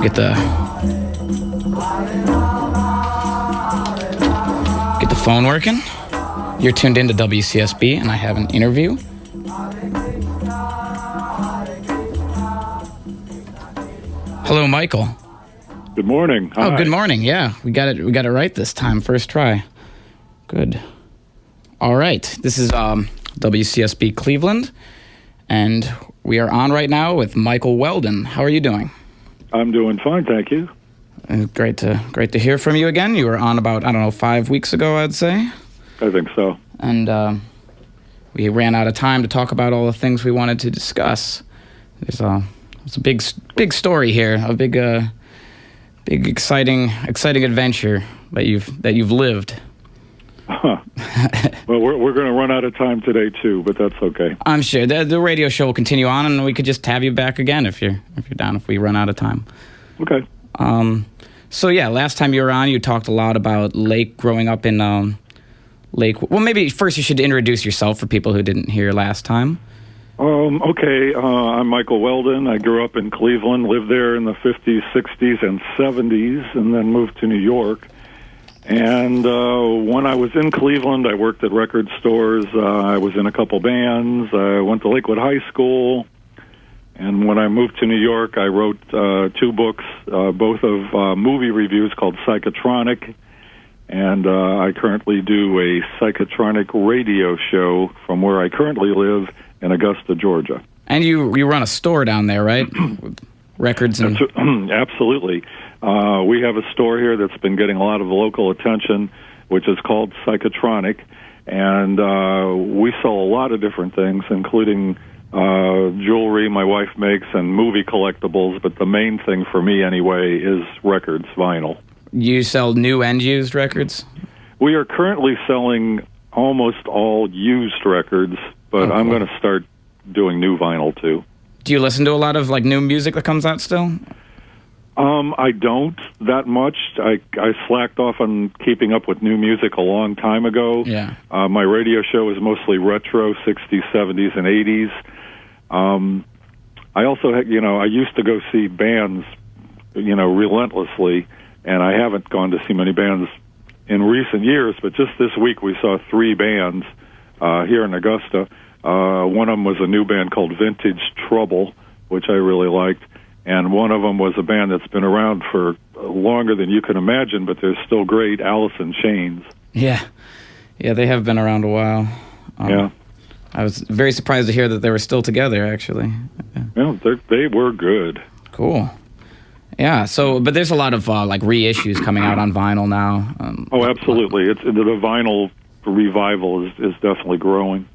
Get the phone working. You're tuned into WCSB, and I have an interview. Hello, Michael. Good morning. Hi. Oh, good morning. Yeah, we got it. We got it right this time. First try. Good. All right. This is WCSB Cleveland, and we are on right now with Michael Weldon. How are you doing? I'm doing fine, thank you. Great to hear from you again. You were on about 5 weeks ago, I'd say. I think so. And we ran out of time to talk about all the things we wanted to discuss. It's a big story here, a big exciting adventure that you've lived. Well, we're going to run out of time today too, but that's okay. I'm sure the radio show will continue on, and we could just have you back again if you're down. If we run out of time. Okay. So yeah, last time you were on, you talked a lot about growing up in Lake. Well, maybe first you should introduce yourself for people who didn't hear last time. Okay. I'm Michael Weldon. I grew up in Cleveland, lived there in the 50s, 60s, and 70s, and then moved to New York. And when I was in Cleveland, I worked at record stores. I was in a couple bands. I went to Lakewood High School. And when I moved to New York, I wrote 2 books, both of movie reviews called Psychotronic. And I currently do a Psychotronic radio show from where I currently live in Augusta, Georgia. And you run a store down there, right? With records and... Absolutely. We have a store here that's been getting a lot of local attention, which is called Psychotronic. And we sell a lot of different things, including jewelry my wife makes and movie collectibles. But the main thing for me, anyway, is records, vinyl. You sell new and used records? We are currently selling almost all used records, but I'm going to start doing new vinyl, too. Do you listen to a lot of new music that comes out still? I don't that much. I slacked off on keeping up with new music a long time ago. Yeah. My radio show is mostly retro, 60s, 70s, and 80s. I also, I used to go see bands, relentlessly, and I haven't gone to see many bands in recent years, but just this week we saw 3 bands here in Augusta. One of them was a new band called Vintage Trouble, which I really liked. And one of them was a band that's been around for longer than you can imagine, but they're still great, Alice in Chains. Yeah, they have been around a while. Yeah. I was very surprised to hear that they were still together, actually. Yeah, they were good. Cool. Yeah, but there's a lot of reissues coming out on vinyl now. Absolutely. The vinyl revival is definitely growing.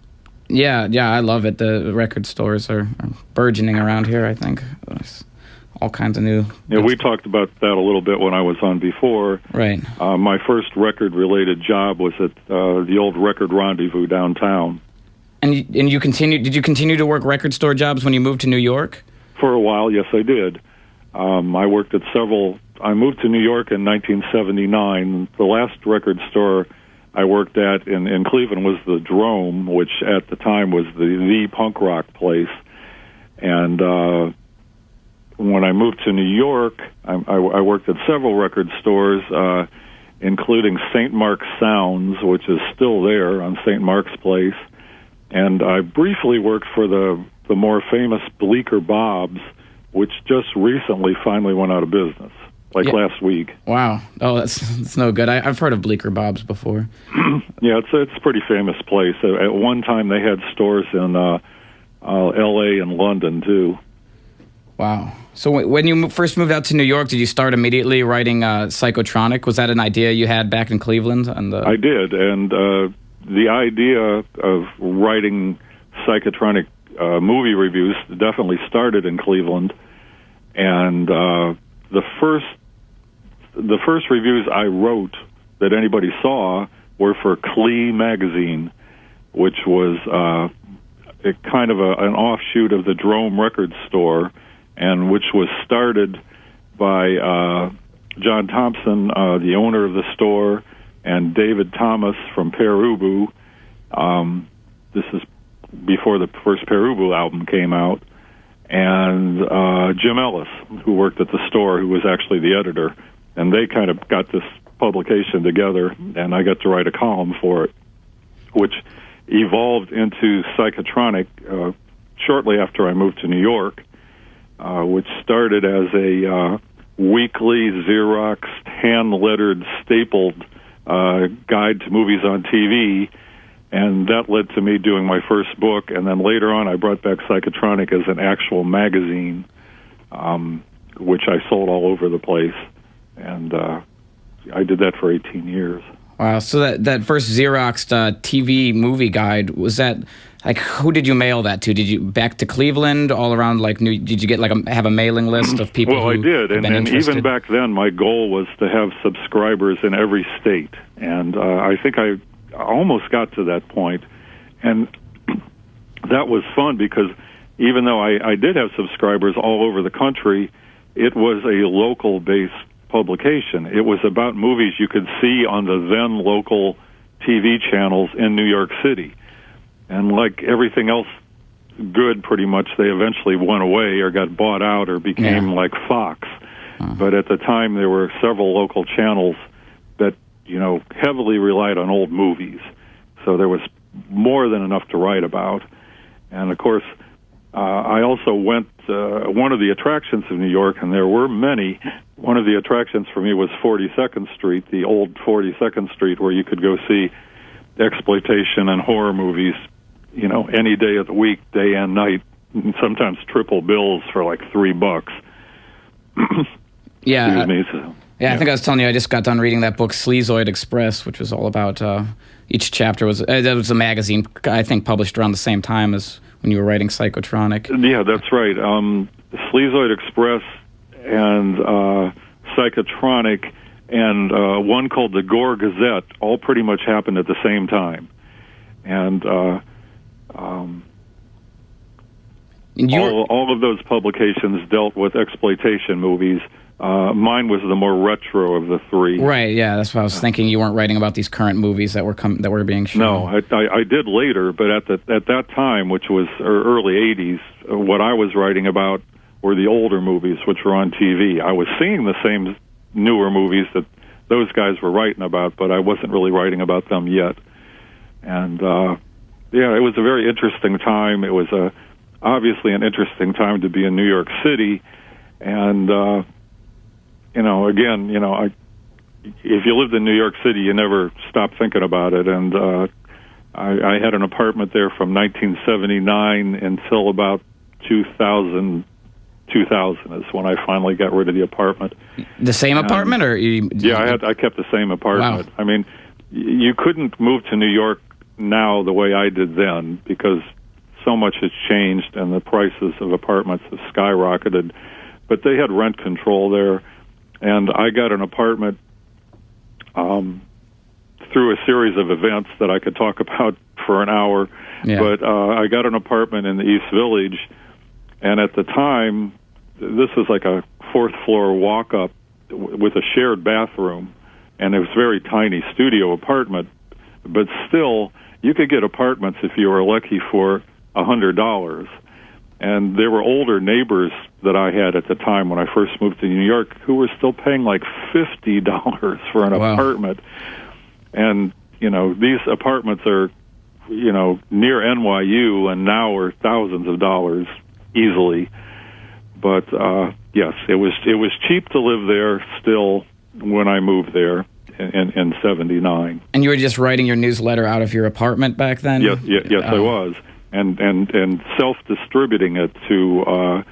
Yeah, I love it. The record stores are burgeoning around here, I think. There's all kinds of new... Yeah, we talked about that a little bit when I was on before. Right. My first record-related job was at the old Record Rendezvous downtown. And you continued? Did you continue to work record store jobs when you moved to New York? For a while, yes, I did. I worked at several... I moved to New York in 1979. The last record store I worked at in Cleveland was the Drome, which at the time was the punk rock place. And when I moved to New York, I worked at several record stores, including St. Mark's Sounds, which is still there on St. Mark's Place. And I briefly worked for the more famous Bleecker Bob's, which just recently finally went out of business. Last week. Wow. Oh, that's no good. I've heard of Bleecker Bob's before. Yeah, it's a pretty famous place. At one time, they had stores in L.A. and London, too. Wow. So when you first moved out to New York, did you start immediately writing Psychotronic? Was that an idea you had back in Cleveland? I did, and the idea of writing Psychotronic movie reviews definitely started in Cleveland, and the first reviews I wrote that anybody saw were for Clee magazine, which was an offshoot of the Drome Record Store, and which was started by John Thompson, the owner of the store, and David Thomas from Pere Ubu. This is before the first Pere Ubu album came out. and Jim Ellis, who worked at the store, who was actually the editor. And they kind of got this publication together, and I got to write a column for it, which evolved into Psychotronic shortly after I moved to New York, which started as a weekly Xeroxed, hand-lettered, stapled guide to movies on TV, and that led to me doing my first book. And then later on, I brought back Psychotronic as an actual magazine, which I sold all over the place, and I did that for 18 years. Wow. So that first Xeroxed TV movie guide, was that, like, who did you mail that to? Did you back to Cleveland, all around, like, did you get, like, have a mailing list of people Well, who I did, had been and interested? even back then, my goal was to have subscribers in every state, and I think I almost got to that point, and that was fun because even though I did have subscribers all over the country, it was a local-based publication. It was about movies you could see on the then local TV channels in New York City. And like everything else good, pretty much, they eventually went away or got bought out or became like Fox. But at the time, there were several local channels that, heavily relied on old movies. So there was more than enough to write about. And, of course, I also went, one of the attractions of New York, and there were many, one of the attractions for me was 42nd Street, the old 42nd Street, where you could go see exploitation and horror movies, any day of the week, day and night, and sometimes triple bills for like $3. Yeah. Excuse me. So, I think I was telling you, I just got done reading that book, Sleazoid Express, which was all about, each chapter was a magazine, I think, published around the same time as when you were writing Psychotronic. Yeah, that's right. Sleazoid Express and Psychotronic and one called the Gore Gazette all pretty much happened at the same time. And all of those publications dealt with exploitation movies. Mine was the more retro of the three. Right, yeah, that's what I was thinking. You weren't writing about these current movies that were being shown. No, I did later, but at that time, which was early 80s, what I was writing about were the older movies, which were on TV. I was seeing the same newer movies that those guys were writing about, but I wasn't really writing about them yet. And, it was a very interesting time. It was obviously an interesting time to be in New York City, and if you lived in New York City, you never stopped thinking about it. And I had an apartment there from 1979 until about 2000 is when I finally got rid of the apartment. The same apartment, or I kept the same apartment. Wow. I mean, you couldn't move to New York now the way I did then because so much has changed and the prices of apartments have skyrocketed. But they had rent control there. And I got an apartment through a series of events that I could talk about for an hour. Yeah. But I got an apartment in the East Village, and at the time, this was like a fourth-floor walk-up with a shared bathroom, and it was a very tiny studio apartment. But still, you could get apartments if you were lucky for $100. And there were older neighbors that I had at the time when I first moved to New York who were still paying like $50 for an apartment. And, these apartments are, near NYU and now are thousands of dollars easily. But, yes, it was cheap to live there still when I moved there in 79. And you were just writing your newsletter out of your apartment back then? Yes, I was. And self-distributing it to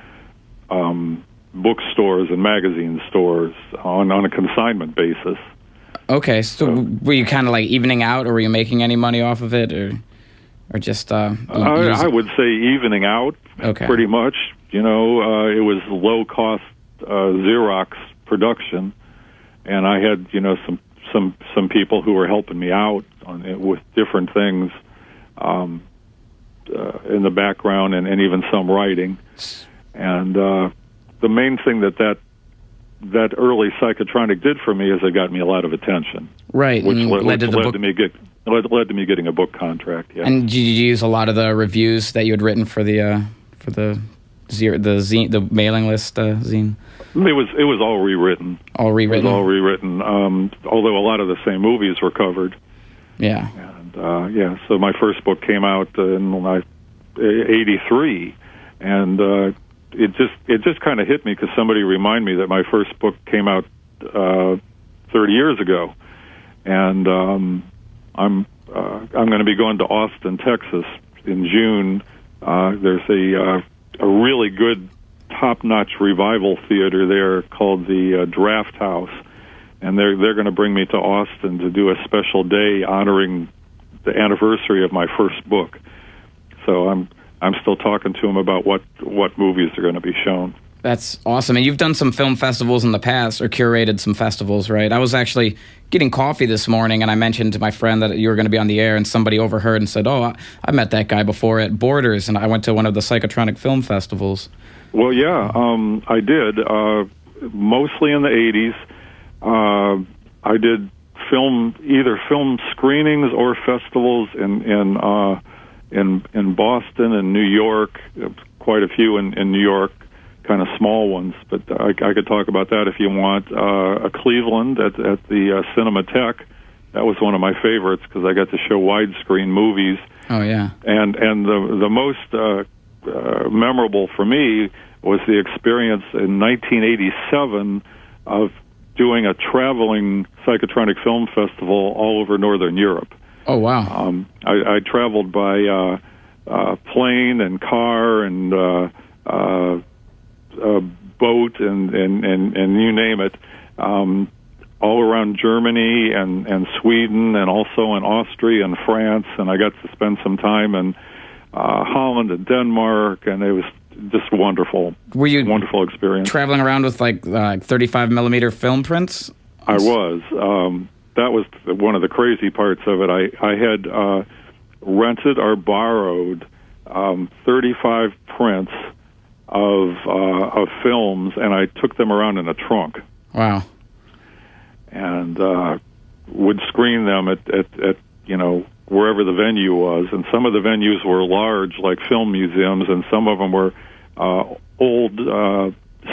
bookstores and magazine stores on a consignment basis. Okay, so were you kind of like evening out, or were you making any money off of it, or just? I would say evening out, pretty much. It was low-cost Xerox production, and I had some people wwho were helping me out with different things. In the background and even some writing. And the main thing that early Psychotronic did for me is it got me a lot of attention. Right. Which led to me getting a book contract. Yeah. And did you use a lot of the reviews that you had written for the the mailing list zine? It was all rewritten. All rewritten? It was all rewritten, although a lot of the same movies were covered. Yeah. And, so my first book came out in 83, and it just kind of hit me because somebody reminded me that my first book came out 30 years ago. And I'm going to be going to Austin, Texas in June. There's a really good, top-notch revival theater there called the Draft House, and they're going to bring me to Austin to do a special day honoring the anniversary of my first book. So I'm still talking to them about what movies are going to be shown. That's awesome. And you've done some film festivals in the past, or curated some festivals, right? I was actually getting coffee this morning, and I mentioned to my friend that you were going to be on the air, and somebody overheard and said, oh, I met that guy before at Borders, and I went to one of the Psychotronic film festivals. Well, yeah, I did, mostly in the 80s. I did either film screenings or festivals in Boston and New York, quite a few in New York, kind of small ones, but I could talk about that if you want. Cleveland at the Cinematheque, that was one of my favorites because I got to show widescreen movies. Oh yeah, and the most memorable for me was the experience in 1987 of doing a traveling Psychotronic film festival all over Northern Europe. Oh wow! I traveled by plane and car and boat and you name it, all around Germany and Sweden and also in Austria and France, and I got to spend some time in Holland and Denmark, and it was just wonderful. Were you wonderful experience traveling around with like 35 millimeter film prints? I was. That was one of the crazy parts of it. I had rented or borrowed 35 prints of films, and I took them around in a trunk. Wow! And would screen them at wherever the venue was, and some of the venues were large, like film museums, and some of them were old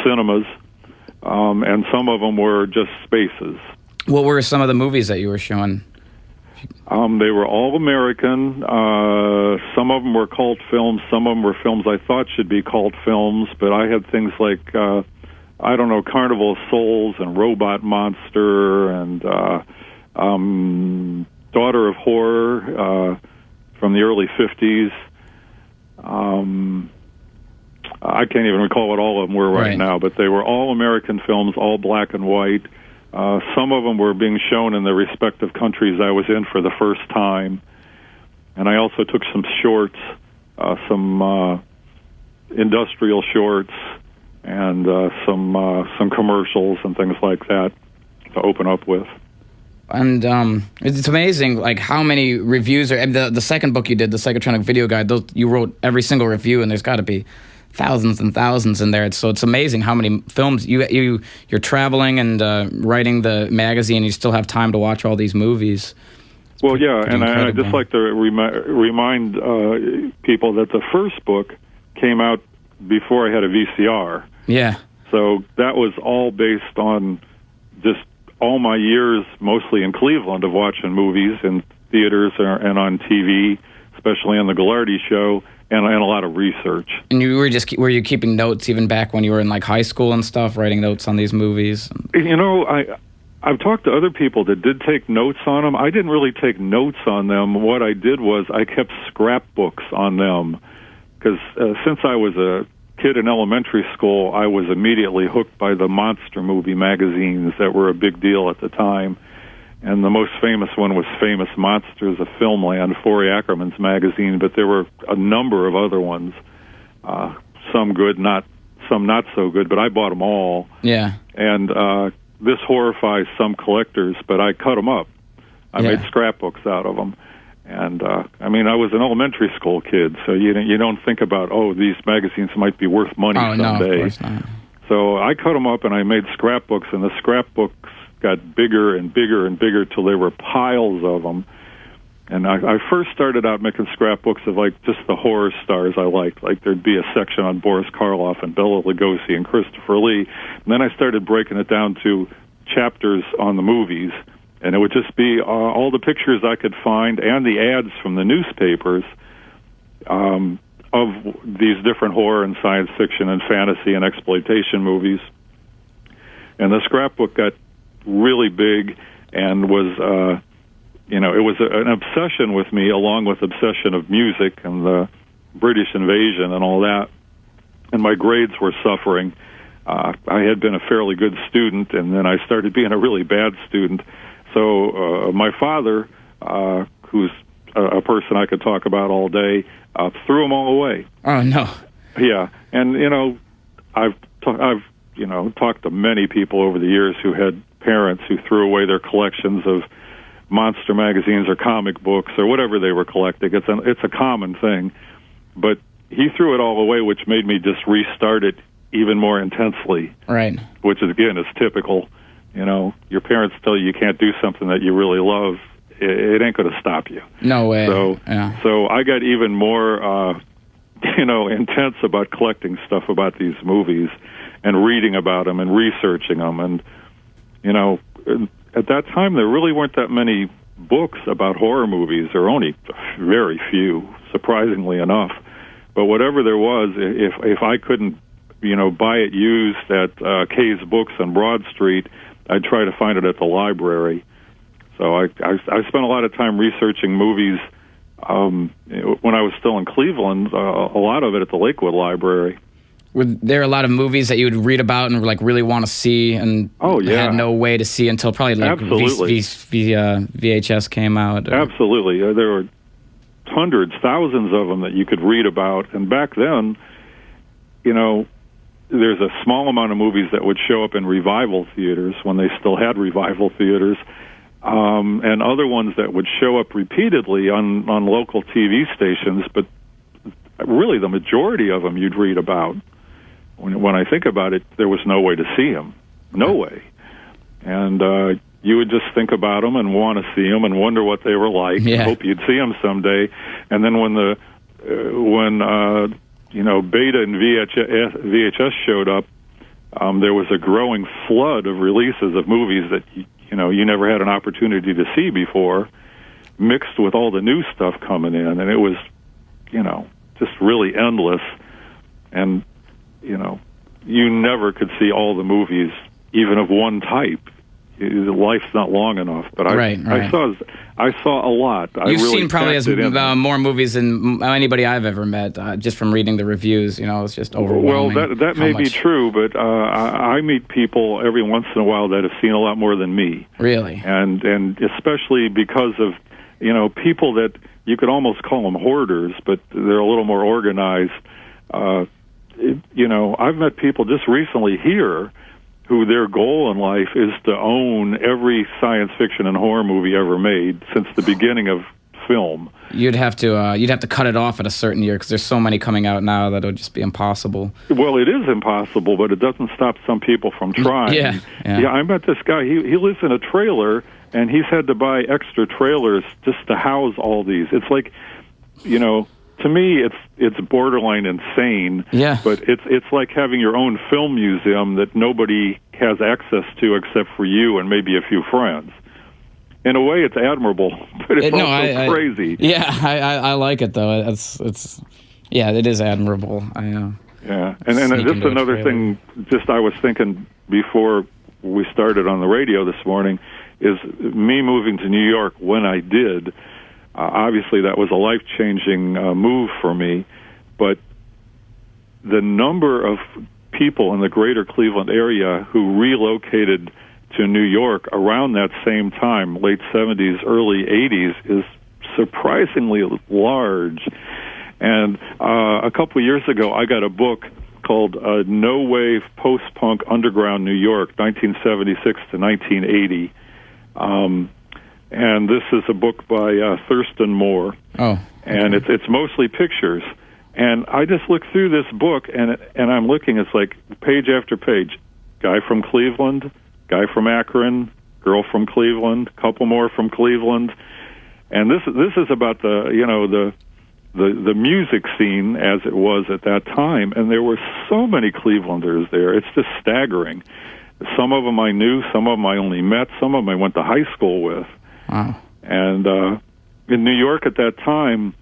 cinemas, and some of them were just spaces. What were some of the movies that you were showing? They were all American. Some of them were cult films. Some of them were films I thought should be cult films, but I had things like, Carnival of Souls and Robot Monster and Daughter of Horror from the early 50s. I can't even recall what all of them were right now, but they were all American films, all black and white. Some of them were being shown in the respective countries I was in for the first time. And I also took some shorts, some industrial shorts, and some commercials and things like that to open up with. And it's amazing, like how many reviews are. And the second book you did, the Psychotronic Video Guide, you wrote every single review, and there's got to be thousands and thousands in there. So it's amazing how many films you're traveling and writing the magazine. You still have time to watch all these movies. Well, yeah, and I just like to remind people that the first book came out before I had a VCR. Yeah. So that was all based on just all my years, mostly in Cleveland, of watching movies in theaters and on TV, especially on the Ghilardi Show, and a lot of research. And were you keeping notes even back when you were in like high school and stuff, writing notes on these movies? I've talked to other people that did take notes on them. I didn't really take notes on them. What I did was I kept scrapbooks on them because since I was a kid in elementary school, I was immediately hooked by the monster movie magazines that were a big deal at the time. And the most famous one was Famous Monsters of Filmland, Forey Ackerman's magazine, but there were a number of other ones, some good, some not so good, but I bought them all. Yeah. And this horrifies some collectors, but I cut them up. I made scrapbooks out of them. And, I was an elementary school kid, so you don't think about, these magazines might be worth money someday. No, of course not. So I cut them up and I made scrapbooks, and the scrapbooks got bigger and bigger and bigger till there were piles of them. And I first started out making scrapbooks of like just the horror stars I liked. Like there'd be a section on Boris Karloff and Bela Lugosi and Christopher Lee. And then I started breaking it down to chapters on the movies. And it would just be all the pictures I could find and the ads from the newspapers of these different horror and science fiction and fantasy and exploitation movies. And the scrapbook got really big and was... it was an obsession with me, along with obsession of music and the British invasion and all that. And my grades were suffering. I had been a fairly good student, and then I started being a really bad student. So my father, who's a person I could talk about all day, threw them all away. Oh, no. Yeah, and I've talked to many people over the years who had parents who threw away their collections of monster magazines or comic books or whatever they were collecting. It's a common thing, but he threw it all away, which made me just restart it even more intensely. Right. Which is typical. Your parents tell you can't do something that you really love. It ain't going to stop you. No way. So I got even more, intense about collecting stuff about these movies and reading about them and researching them. And, at that time, there really weren't that many books about horror movies. There were only very few, surprisingly enough. But whatever there was, if I couldn't, buy it used at Kay's Books on Broad Street, I'd try to find it at the library. So I spent a lot of time researching movies when I was still in Cleveland, a lot of it at the Lakewood Library. Were there a lot of movies that you would read about and really want to see and had no way to see until probably VHS came out? Or? Absolutely. There were hundreds, thousands of them that you could read about. And back then, there's a small amount of movies that would show up in revival theaters when they still had revival theaters, and other ones that would show up repeatedly on local TV stations. But really, the majority of them you'd read about. When I think about it, there was no way to see them. No way. And you would just think about them and want to see them and wonder what they were like. Yeah. And hope you'd see them someday. And then when Beta and VHS showed up, there was a growing flood of releases of movies that you never had an opportunity to see before, mixed with all the new stuff coming in, and it was just really endless. And you never could see all the movies, even of one type. Life's not long enough. But I saw a lot. You've seen probably more movies than anybody I've ever met, just from reading the reviews. It's just overwhelming. Well, that may be true, but I meet people every once in a while that have seen a lot more than me. Really? And especially because of people that you could almost call them hoarders, but they're a little more organized. I've met people just recently here who their goal in life is to own every science fiction and horror movie ever made since the beginning of film. You'd have to cut it off at a certain year because there's so many coming out now that it would just be impossible. Well, it is impossible, but it doesn't stop some people from trying. Yeah. I met this guy. He lives in a trailer, and he's had to buy extra trailers just to house all these. It's like, to me, it's borderline insane. Yeah. But it's like having your own film museum that nobody has access to except for you and maybe a few friends. In a way, it's admirable, but it's also crazy. I like it though. It is admirable. Yeah, and just another thing. Just I was thinking before we started on the radio this morning is me moving to New York when I did. Obviously, that was a life-changing move for me, but the number of people in the greater Cleveland area who relocated to New York around that same time, late 70s, early 80s, is surprisingly large. And a couple of years ago, I got a book called No Wave Post-Punk Underground New York, 1976 to 1980. And this is a book by Thurston Moore. Oh. And it's mostly pictures. And I just look through this book, and I'm looking, it's like page after page. Guy from Cleveland, guy from Akron, girl from Cleveland, couple more from Cleveland. And this is about the music scene as it was at that time, and there were so many Clevelanders there. It's just staggering. Some of them I knew, some of them I only met, some of them I went to high school with. Wow. And in New York at that time,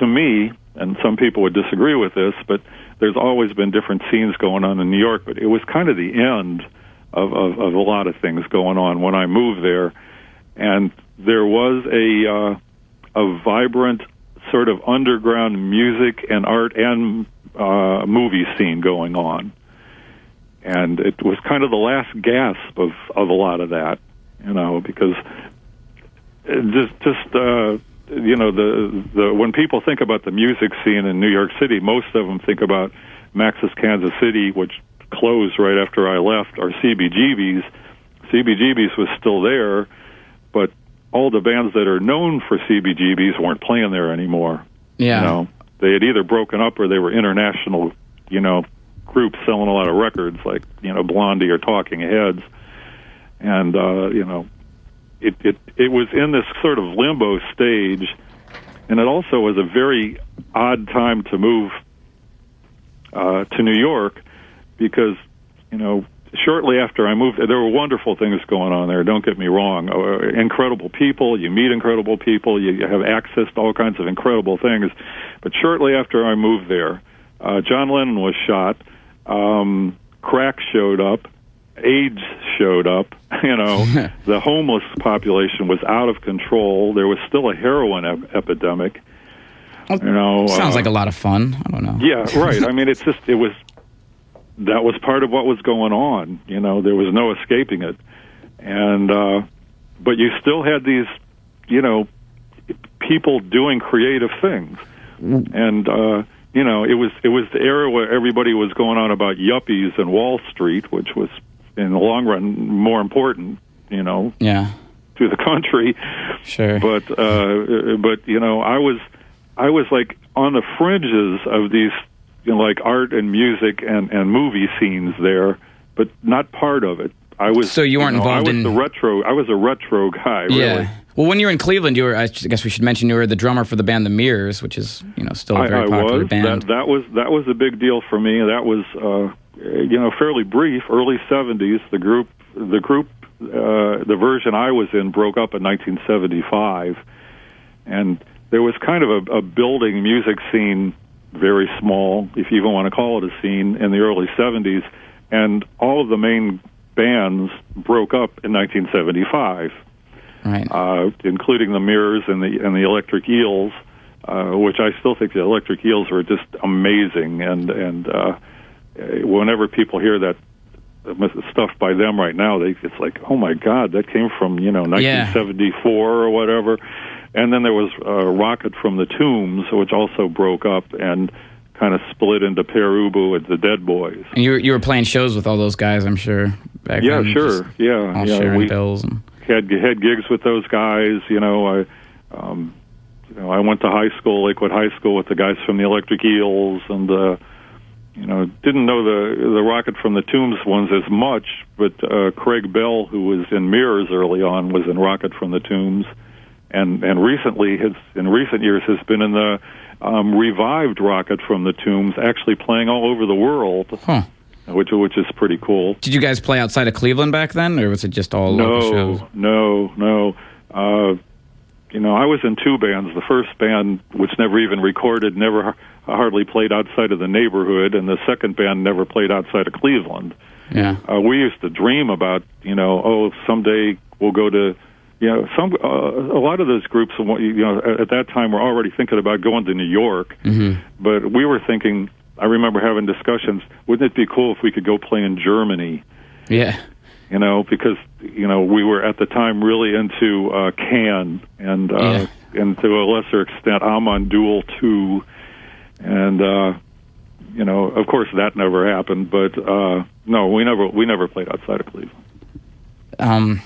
to me, and some people would disagree with this, but there's always been different scenes going on in New York, but it was kind of the end of a lot of things going on when I moved there. And there was a vibrant sort of underground music and art and movie scene going on. And it was kind of the last gasp of a lot of that, because when people think about the music scene in New York City, most of them think about Max's Kansas City, which closed right after I left, or CBGB's. CBGB's was still there, but all the bands that are known for CBGB's weren't playing there anymore. Yeah. They had either broken up or they were international, groups selling a lot of records like, Blondie or Talking Heads. And, it was in this sort of limbo stage, and it also was a very odd time to move to New York because, shortly after I moved, there were wonderful things going on there, don't get me wrong. Incredible people, you meet incredible people, you have access to all kinds of incredible things. But shortly after I moved there, John Lennon was shot, crack showed up, AIDS showed up, the homeless population was out of control. There was still a heroin epidemic. Sounds like a lot of fun. I don't know. Yeah, right. I mean, that was part of what was going on. There was no escaping it. And, but you still had these, people doing creative things. And, it was the era where everybody was going on about yuppies and Wall Street, which was, in the long run, more important, yeah, to the country. Sure. But I was like on the fringes of these, like art and music and movie scenes there, but not part of it. I was. So you weren't involved in the retro. I was a retro guy. Yeah. Really. Well, when you were in Cleveland, I guess we should mention you were the drummer for the band The Mirrors, which is still a very popular band. That was a big deal for me. That was fairly brief. Early '70s. The group, the version I was in broke up in 1975, and there was kind of a building music scene, very small, if you even want to call it a scene, in the early '70s, and all of the main bands broke up in 1975. Right. Including the Mirrors and the Electric Eels, which I still think the Electric Eels were just amazing. And whenever people hear that stuff by them right now, it's like, oh my God, that came from 1974 or whatever. And then there was Rocket from the Tombs, which also broke up and kind of split into Per Ubu and the Dead Boys. And you were playing shows with all those guys, I'm sure. Back then, sure. All sharing bills and. Had gigs with those guys. I went to high school, Lakewood High School, with the guys from the Electric Eels, and didn't know the Rocket from the Tombs ones as much. But Craig Bell, who was in Mirrors early on, was in Rocket from the Tombs, and recently in recent years has been in the revived Rocket from the Tombs, actually playing all over the world. Huh. Which is pretty cool. Did you guys play outside of Cleveland back then, or was it just all local shows? No. I was in two bands. The first band, which never even recorded, never hardly played outside of the neighborhood, and the second band never played outside of Cleveland. Yeah. We used to dream about, someday we'll go to, a lot of those groups, at that time were already thinking about going to New York, but we were thinking. I remember having discussions, wouldn't it be cool if we could go play in Germany? Yeah. Because, we were at the time really into Can and to a lesser extent Amon Duel 2. And, of course that never happened, but no, we never played outside of Cleveland.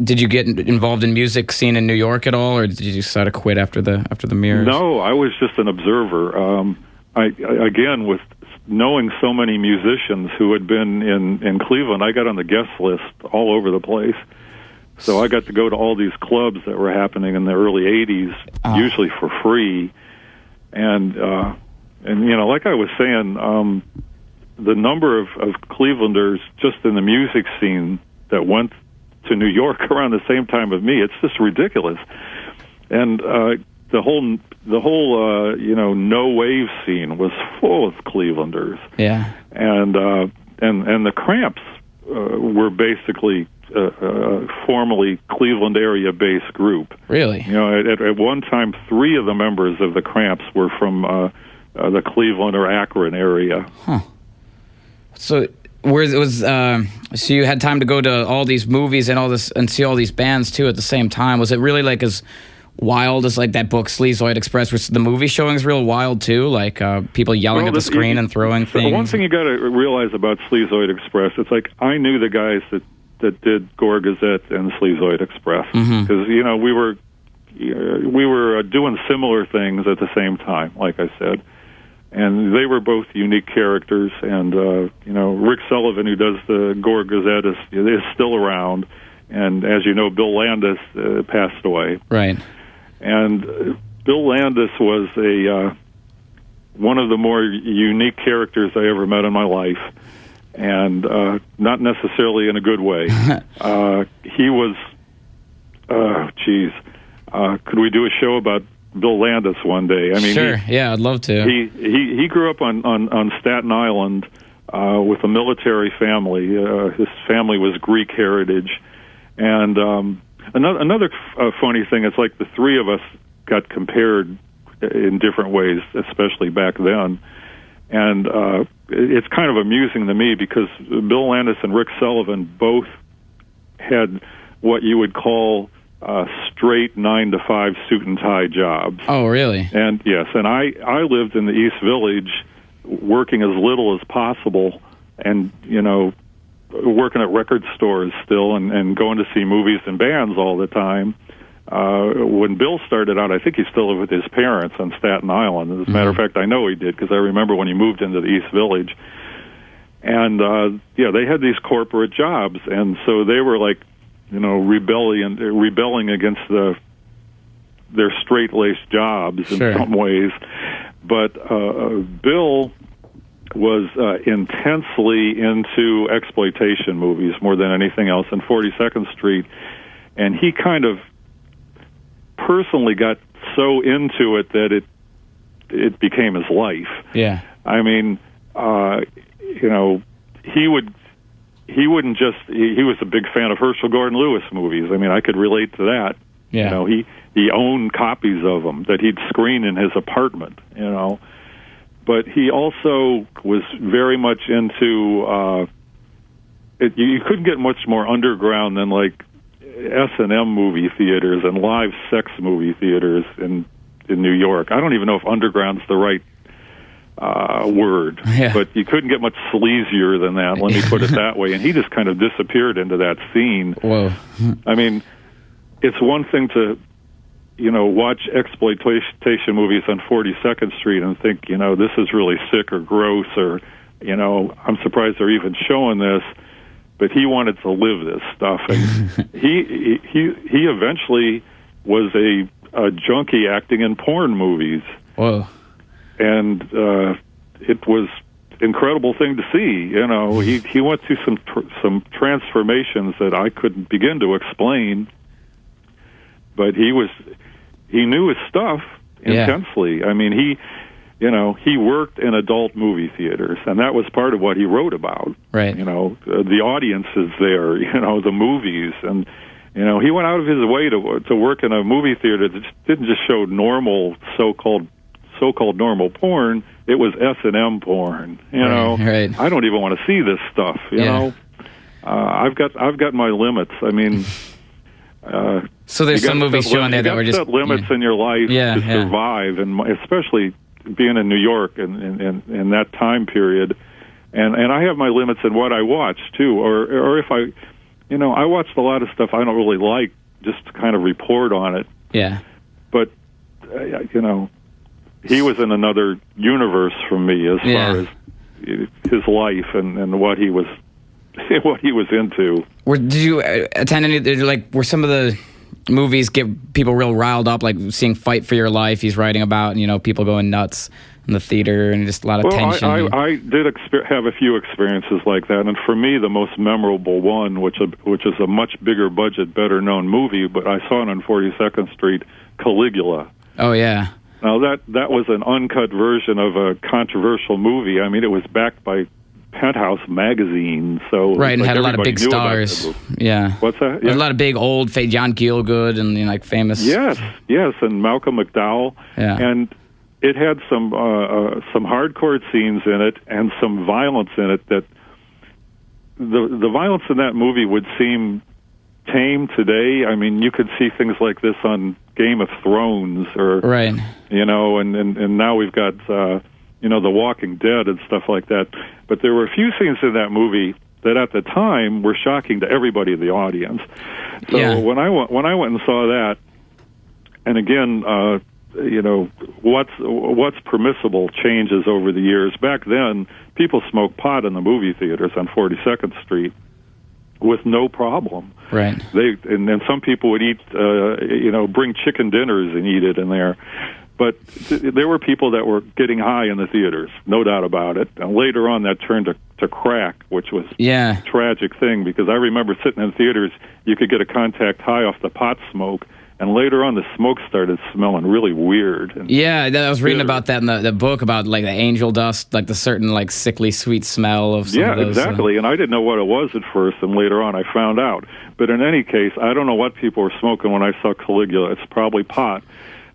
Did you get involved in music scene in New York at all, or did you decide to quit after the Mirrors? No, I was just an observer. I again, with knowing so many musicians who had been in Cleveland, I got on the guest list all over the place. So I got to go to all these clubs that were happening in the early 80s, usually for free. And like I was saying, the number of Clevelanders just in the music scene that went to New York around the same time as me, it's just ridiculous. And the whole no wave scene was full of Clevelanders. Yeah. And the Cramps were basically formerly Cleveland area based group. Really? At one time, 3 of the members of the Cramps were from the Cleveland or Akron area. Huh. So so you had time to go to all these movies and all this and see all these bands too at the same time. Was it really like as wild as like that book Sleazoid Express, which the movie showing is real wild too, like people yelling at the screen and throwing things? One thing you got to realize about Sleazoid Express, it's like I knew the guys that did Gore Gazette and Sleazoid Express because we were doing similar things at the same time, like I said, and they were both unique characters. And Rick Sullivan, who does the Gore Gazette, is still around, and as you know, Bill Landis passed away. Right. And Bill Landis was one of the more unique characters I ever met in my life, and not necessarily in a good way. He was, could we do a show about Bill Landis one day? I mean, sure. Yeah, I'd love to. He grew up on Staten Island with a military family. His family was Greek heritage, and another funny thing, it's like the 3 of us got compared in different ways, especially back then. And it's kind of amusing to me because Bill Landis and Rick Sullivan both had what you would call straight 9-to-5 suit and tie jobs. Oh, really? And yes, and I lived in the East Village working as little as possible and, working at record stores still and going to see movies and bands all the time. When Bill started out, I think he still lived with his parents on Staten Island. As a matter of fact, I know he did because I remember when he moved into the East Village. And, they had these corporate jobs, and so they were like, rebelling against their straight-laced jobs in some ways. But Bill was intensely into exploitation movies more than anything else in 42nd Street, and he kind of personally got so into it that it became his life. Yeah. I mean, he was a big fan of Herschel Gordon Lewis movies. I mean, I could relate to that. Yeah. He owned copies of them that he'd screen in his apartment, But he also was very much into you couldn't get much more underground than like S&M movie theaters and live sex movie theaters in New York. I don't even know if underground's the right word, but you couldn't get much sleazier than that, let me put it that way. And he just kind of disappeared into that scene. Whoa. I mean, it's one thing to, watch exploitation movies on 42nd Street and think, this is really sick or gross or, I'm surprised they're even showing this. But he wanted to live this stuff. And he eventually was a junkie acting in porn movies. Whoa. And it was an incredible thing to see. He went through some transformations that I couldn't begin to explain. But he knew his stuff intensely. I mean, he worked in adult movie theaters, and that was part of what he wrote about. Right. The audiences there, the movies, and he went out of his way to work in a movie theater that didn't just show normal so-called normal porn. It was S&M porn. Right. I don't even want to see this stuff. I've got my limits. I mean. So there's some movies showing there that were just set limits in your life to survive, and especially being in New York and in that time period, and I have my limits in what I watch too, or if I watched a lot of stuff I don't really like just to kind of report on it. Yeah. But he was in another universe from me as far as his life and what he was what he was into. Did you attend any? Were some of the movies get people real riled up, like seeing Fight for Your Life? He's writing about, people going nuts in the theater and just a lot of tension. I did have a few experiences like that, and for me, the most memorable one, which is a much bigger budget, better known movie, but I saw it on 42nd Street, Caligula. Oh yeah. Now that was an uncut version of a controversial movie. I mean, it was backed by Penthouse magazine, so right, and had a lot of big stars. Yeah, what's that? Yeah. A lot of big old John Gielgud and famous. Yes, and Malcolm McDowell. Yeah, and it had some hardcore scenes in it and some violence in it. That the violence in that movie would seem tame today. I mean, you could see things like this on Game of Thrones, or right, and now we've got The Walking Dead and stuff like that. But there were a few scenes in that movie that at the time were shocking to everybody in the audience. So when I went and saw that, and again, what's permissible changes over the years. Back then, people smoked pot in the movie theaters on 42nd Street with no problem. Right. And then some people would eat, bring chicken dinners and eat it in there. But there were people that were getting high in the theaters, no doubt about it. And later on, that turned to crack, which was a tragic thing, because I remember sitting in theaters, you could get a contact high off the pot smoke, and later on, the smoke started smelling really weird. I was reading about that in the book, about the angel dust, the certain sickly sweet smell of some of those. Yeah, exactly. And I didn't know what it was at first, and later on I found out. But in any case, I don't know what people were smoking when I saw Caligula. It's probably pot.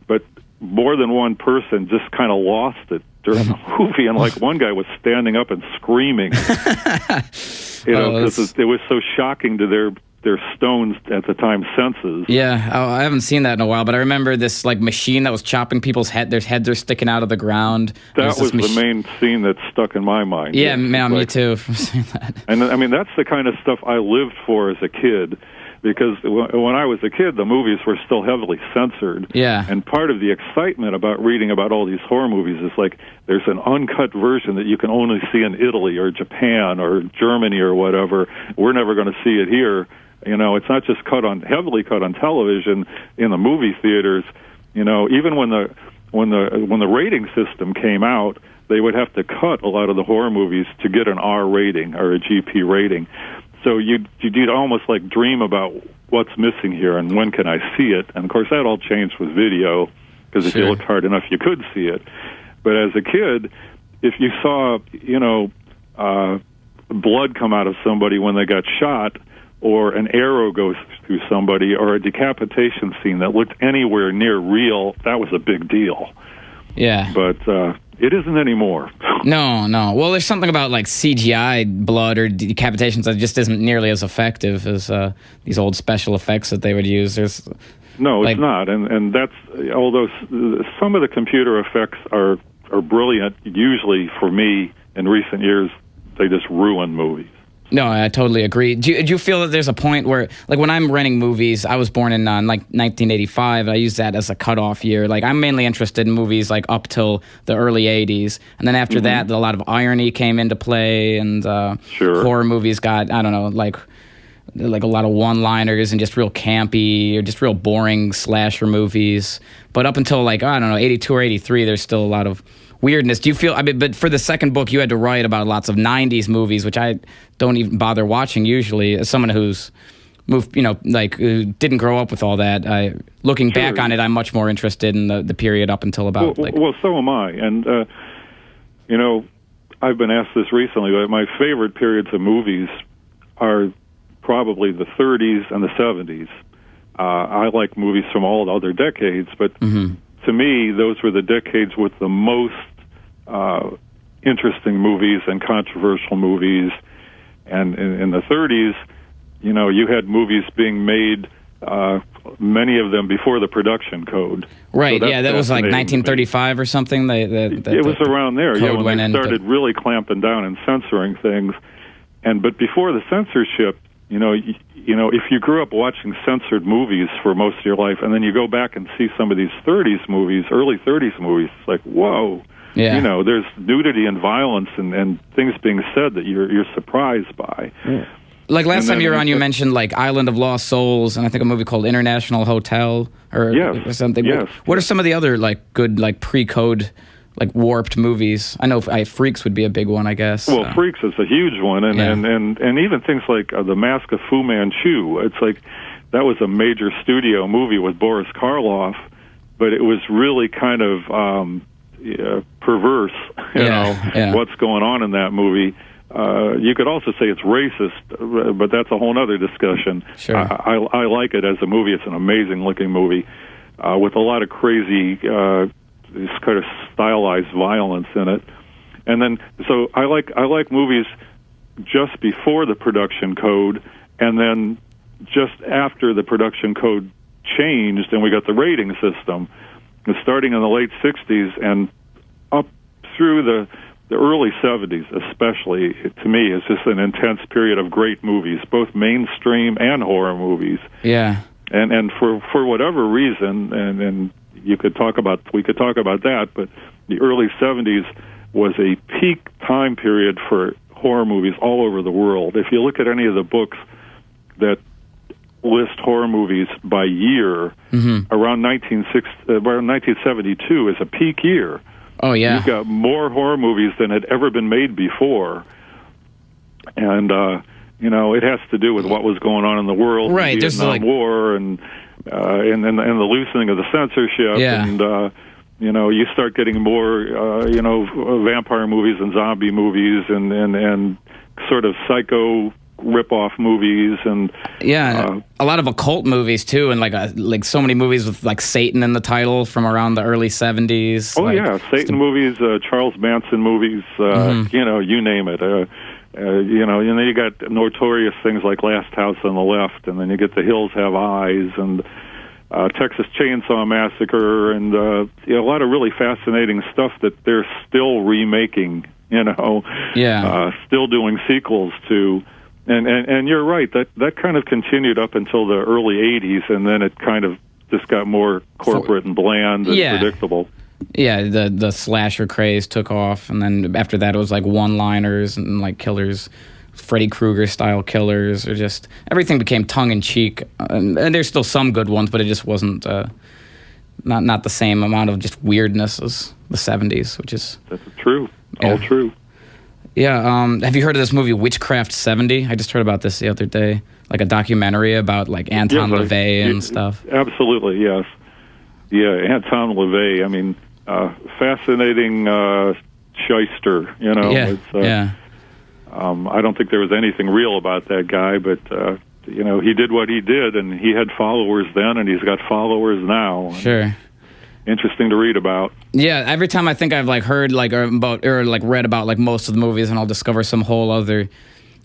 But more than one person just kind of lost it during the movie, and one guy was standing up and screaming. Because it was so shocking to their stoned at the time senses. Yeah, I haven't seen that in a while, but I remember this machine that was chopping people's head. Their heads are sticking out of the ground. That was the main scene that stuck in my mind. Yeah, man, me too. From seeing that. And I mean, that's the kind of stuff I lived for as a kid. Because when I was a kid, the movies were still heavily censored. Yeah. And part of the excitement about reading about all these horror movies is there's an uncut version that you can only see in Italy or Japan or Germany or whatever. We're never going to see it here. It's not just heavily cut on television in the movie theaters. Even when the rating system came out, they would have to cut a lot of the horror movies to get an R rating or a GP rating. So you'd almost dream about what's missing here and when can I see it. And of course that all changed with video, because if you looked hard enough you could see it. But as a kid, if you saw blood come out of somebody when they got shot, or an arrow goes through somebody, or a decapitation scene that looked anywhere near real, that was a big deal. Yeah. But it isn't anymore. No. Well, there's something about CGI blood or decapitations that just isn't nearly as effective as these old special effects that they would use. It's not. And that's, although some of the computer effects are brilliant, usually for me in recent years, they just ruin movies. No, I totally agree. Do you feel that there's a point where, when I'm renting movies, I was born in 1985, I use that as a cutoff year. I'm mainly interested in movies up till the early 80s. And then after that, a lot of irony came into play, and horror movies got, I don't know, a lot of one-liners and just real campy or just real boring slasher movies. But up until 82 or 83, there's still a lot of weirdness. Do you feel, but for the second book, you had to write about lots of 90s movies, which I don't even bother watching usually, as someone who's moved, who didn't grow up with all that. Looking back on it, I'm much more interested in the period up until about... Well, so am I. And, I've been asked this recently, but my favorite periods of movies are probably the 30s and the 70s. I like movies from all other decades, but to me, those were the decades with the most interesting movies and controversial movies. And in the 30s, you had movies being made, many of them before the production code. Right, so that was 1935 or something? It was around there, when they started really clamping down and censoring things. But before the censorship, if you grew up watching censored movies for most of your life, and then you go back and see some of these 30s movies, early 30s movies, it's whoa. Yeah. You know, there's nudity and violence and things being said that you're surprised by. Yeah. Like last time you were on, you mentioned like Island of Lost Souls, and I think a movie called International Hotel or something. Yes. What are some of the other like good like pre-code like warped movies? I know Freaks would be a big one, I guess. Well, Freaks is a huge one, and even things like The Mask of Fu Manchu. It's like that was a major studio movie with Boris Karloff, but it was really kind of perverse. You know what's going on in that movie. You could also say it's racist, but that's a whole other discussion. Sure. I like it as a movie. It's an amazing-looking movie with a lot of crazy, this kind of stylized violence in it. And then, so I like movies just before the production code, and then just after the production code changed, and we got the rating system. Starting in the late '60s and up through the early 70s, especially, to me, is just an intense period of great movies, both mainstream and horror movies. Yeah. And for whatever reason, and we could talk about that, but the early 70s was a peak time period for horror movies all over the world. If you look at any of the books that list horror movies by year, around 1972 is a peak year. Oh, yeah. You've got more horror movies than had ever been made before. And, you know, it has to do with what was going on in the world. Right. The Vietnam War and the loosening of the censorship. Yeah. And, you know, you start getting more, you know, vampire movies and zombie movies and sort of psycho rip-off movies and a lot of occult movies too, and like so many movies with like Satan in the title from around the early 70s. Oh yeah, Satan movies, Charles Manson movies, you know, you name it. You know, and then you got notorious things like Last House on the Left, and then you get The Hills Have Eyes and Texas Chainsaw Massacre, and you know, a lot of really fascinating stuff that they're still remaking. You know, still doing sequels to. And you're right, that kind of continued up until the early 80s, and then it kind of just got more corporate and bland and predictable. Yeah, the slasher craze took off, and then after that it was like one-liners and like killers, Freddy Krueger style killers, or just everything became tongue-in-cheek. And there's still some good ones, but it just wasn't not the same amount of just weirdness as the 70s, which is... That's true. All true. Yeah, have you heard of this movie Witchcraft 70? I just heard about this the other day, like a documentary about like Anton LaVey and stuff. Absolutely, yes. Yeah, Anton LaVey, I mean, fascinating shyster, you know. Yeah, I don't think there was anything real about that guy, but, you know, he did what he did, and he had followers then, and he's got followers now. Sure. Interesting to read about. Yeah, every time I think I've like heard like or like read about like most of the movies, and I'll discover some whole other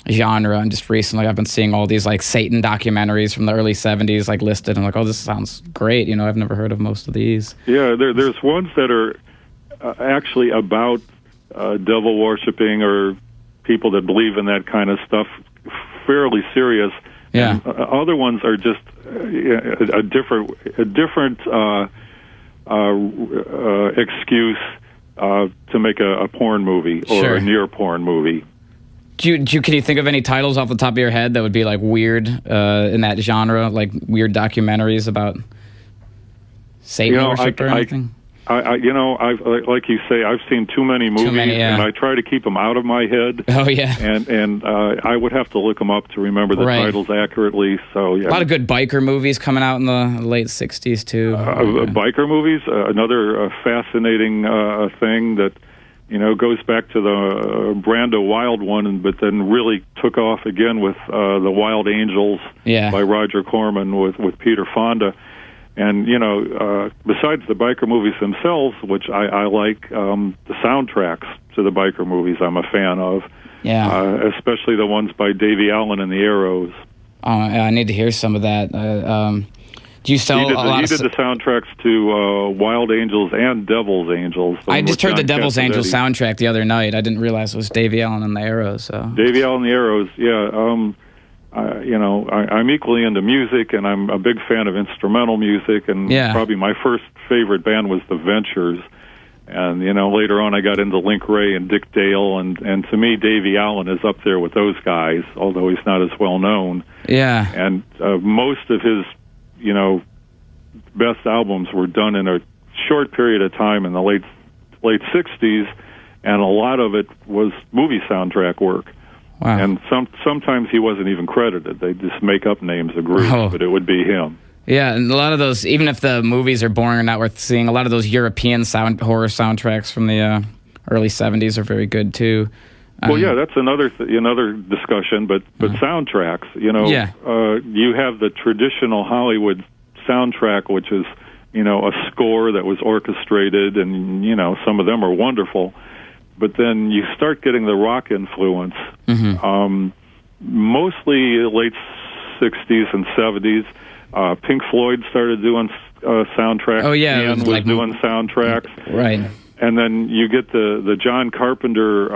genre. And just recently, I've been seeing all these like Satan documentaries from the early 70s like listed. I'm like, oh, this sounds great. You know, I've never heard of most of these. Yeah, there's ones that are actually about devil worshipping or people that believe in that kind of stuff, fairly serious. Yeah. And, other ones are just a different. Excuse to make a porn movie or a near porn movie. Can you think of any titles off the top of your head that would be like weird in that genre, like weird documentaries about Satan worship or anything? You know, like you say, I've seen too many movies, and I try to keep them out of my head. Oh yeah, and I would have to look them up to remember the titles accurately. So yeah, a lot of good biker movies coming out in the late '60s too. Biker movies, another fascinating thing that you know goes back to the Brando Wild one, but then really took off again with the Wild Angels by Roger Corman with Peter Fonda. And, you know, besides the biker movies themselves, which I like, the soundtracks to the biker movies I'm a fan of. Yeah. Especially the ones by Davey Allen and the Arrows. Oh, I need to hear some of that. Do you sell a lot of... He did the soundtracks to Wild Angels and Devil's Angels. I just heard the Devil's Angels soundtrack the other night. I didn't realize it was Davey Allen and the Arrows. So. Davey Allen and the Arrows, yeah. You know, I'm equally into music, and I'm a big fan of instrumental music, and probably my first favorite band was The Ventures, And, later on I got into Link Ray and Dick Dale, and to me, Davey Allen is up there with those guys, although he's not as well known. Yeah. And most of his, best albums were done in a short period of time in the late 60s, and a lot of it was movie soundtrack work. Wow. And sometimes he wasn't even credited. They just make up names of groups, but it would be him. Yeah, and a lot of those, even if the movies are boring or not worth seeing, a lot of those European horror soundtracks from the early 70s are very good, too. Well, yeah, that's another discussion, but soundtracks, you have the traditional Hollywood soundtrack, which is, a score that was orchestrated, and, some of them are wonderful. But then you start getting the rock influence, mostly late 60s and 70s. Pink Floyd started doing soundtracks. Oh, yeah. Ian was doing soundtracks. Right. And then you get the John Carpenter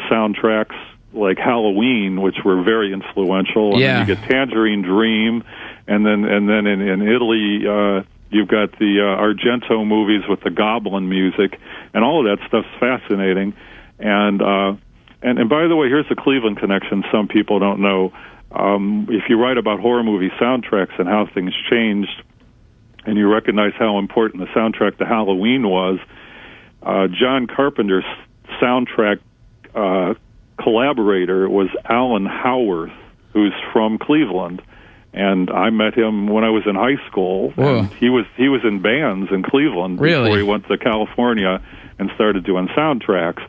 soundtracks like Halloween, which were very influential. And then you get Tangerine Dream. And then in Italy, you've got the Argento movies with the Goblin music. And all of that stuff's fascinating. And by the way, here's the Cleveland connection some people don't know. If you write about horror movie soundtracks and how things changed, and you recognize how important the soundtrack to Halloween was, John Carpenter's soundtrack collaborator was Alan Howarth, who's from Cleveland. And I met him when I was in high school. And he was in bands in Cleveland before he went to California and started doing soundtracks.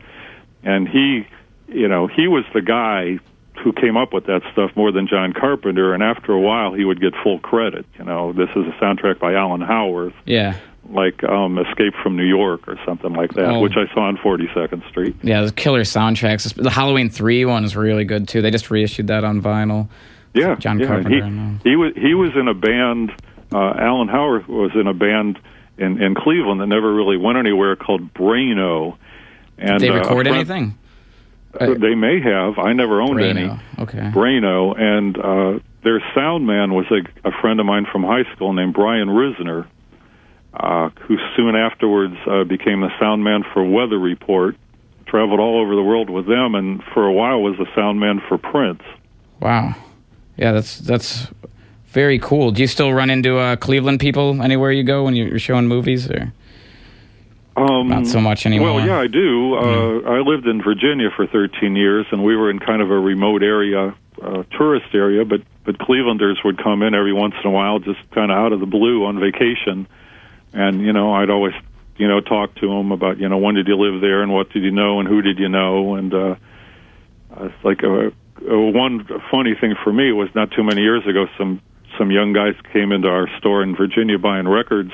And he was the guy who came up with that stuff more than John Carpenter, and after a while he would get full credit. This is a soundtrack by Alan Howarth. Yeah. Like Escape from New York or something like that, which I saw on 42nd Street. Yeah, those killer soundtracks. The Halloween 3 one is really good, too. They just reissued that on vinyl. Yeah. John Carpenter. He was in a band, Alan Howarth was in a band in Cleveland that never really went anywhere called Braino. And, did they record anything? They may have. I never owned any. Okay. Braino, and their sound man was a friend of mine from high school named Brian Risner, who soon afterwards became the sound man for Weather Report, traveled all over the world with them, and for a while was the sound man for Prince. Wow. Yeah, that's very cool. Do you still run into Cleveland people anywhere you go when you're showing movies, or not so much anymore? Well, yeah, I do. I lived in Virginia for 13 years, and we were in kind of a remote area, tourist area, but Clevelanders would come in every once in a while, just kind of out of the blue on vacation. And, I'd always, talk to them about, when did you live there and what did you know and who did you know? And it's like one funny thing for me was not too many years ago, some young guys came into our store in Virginia buying records,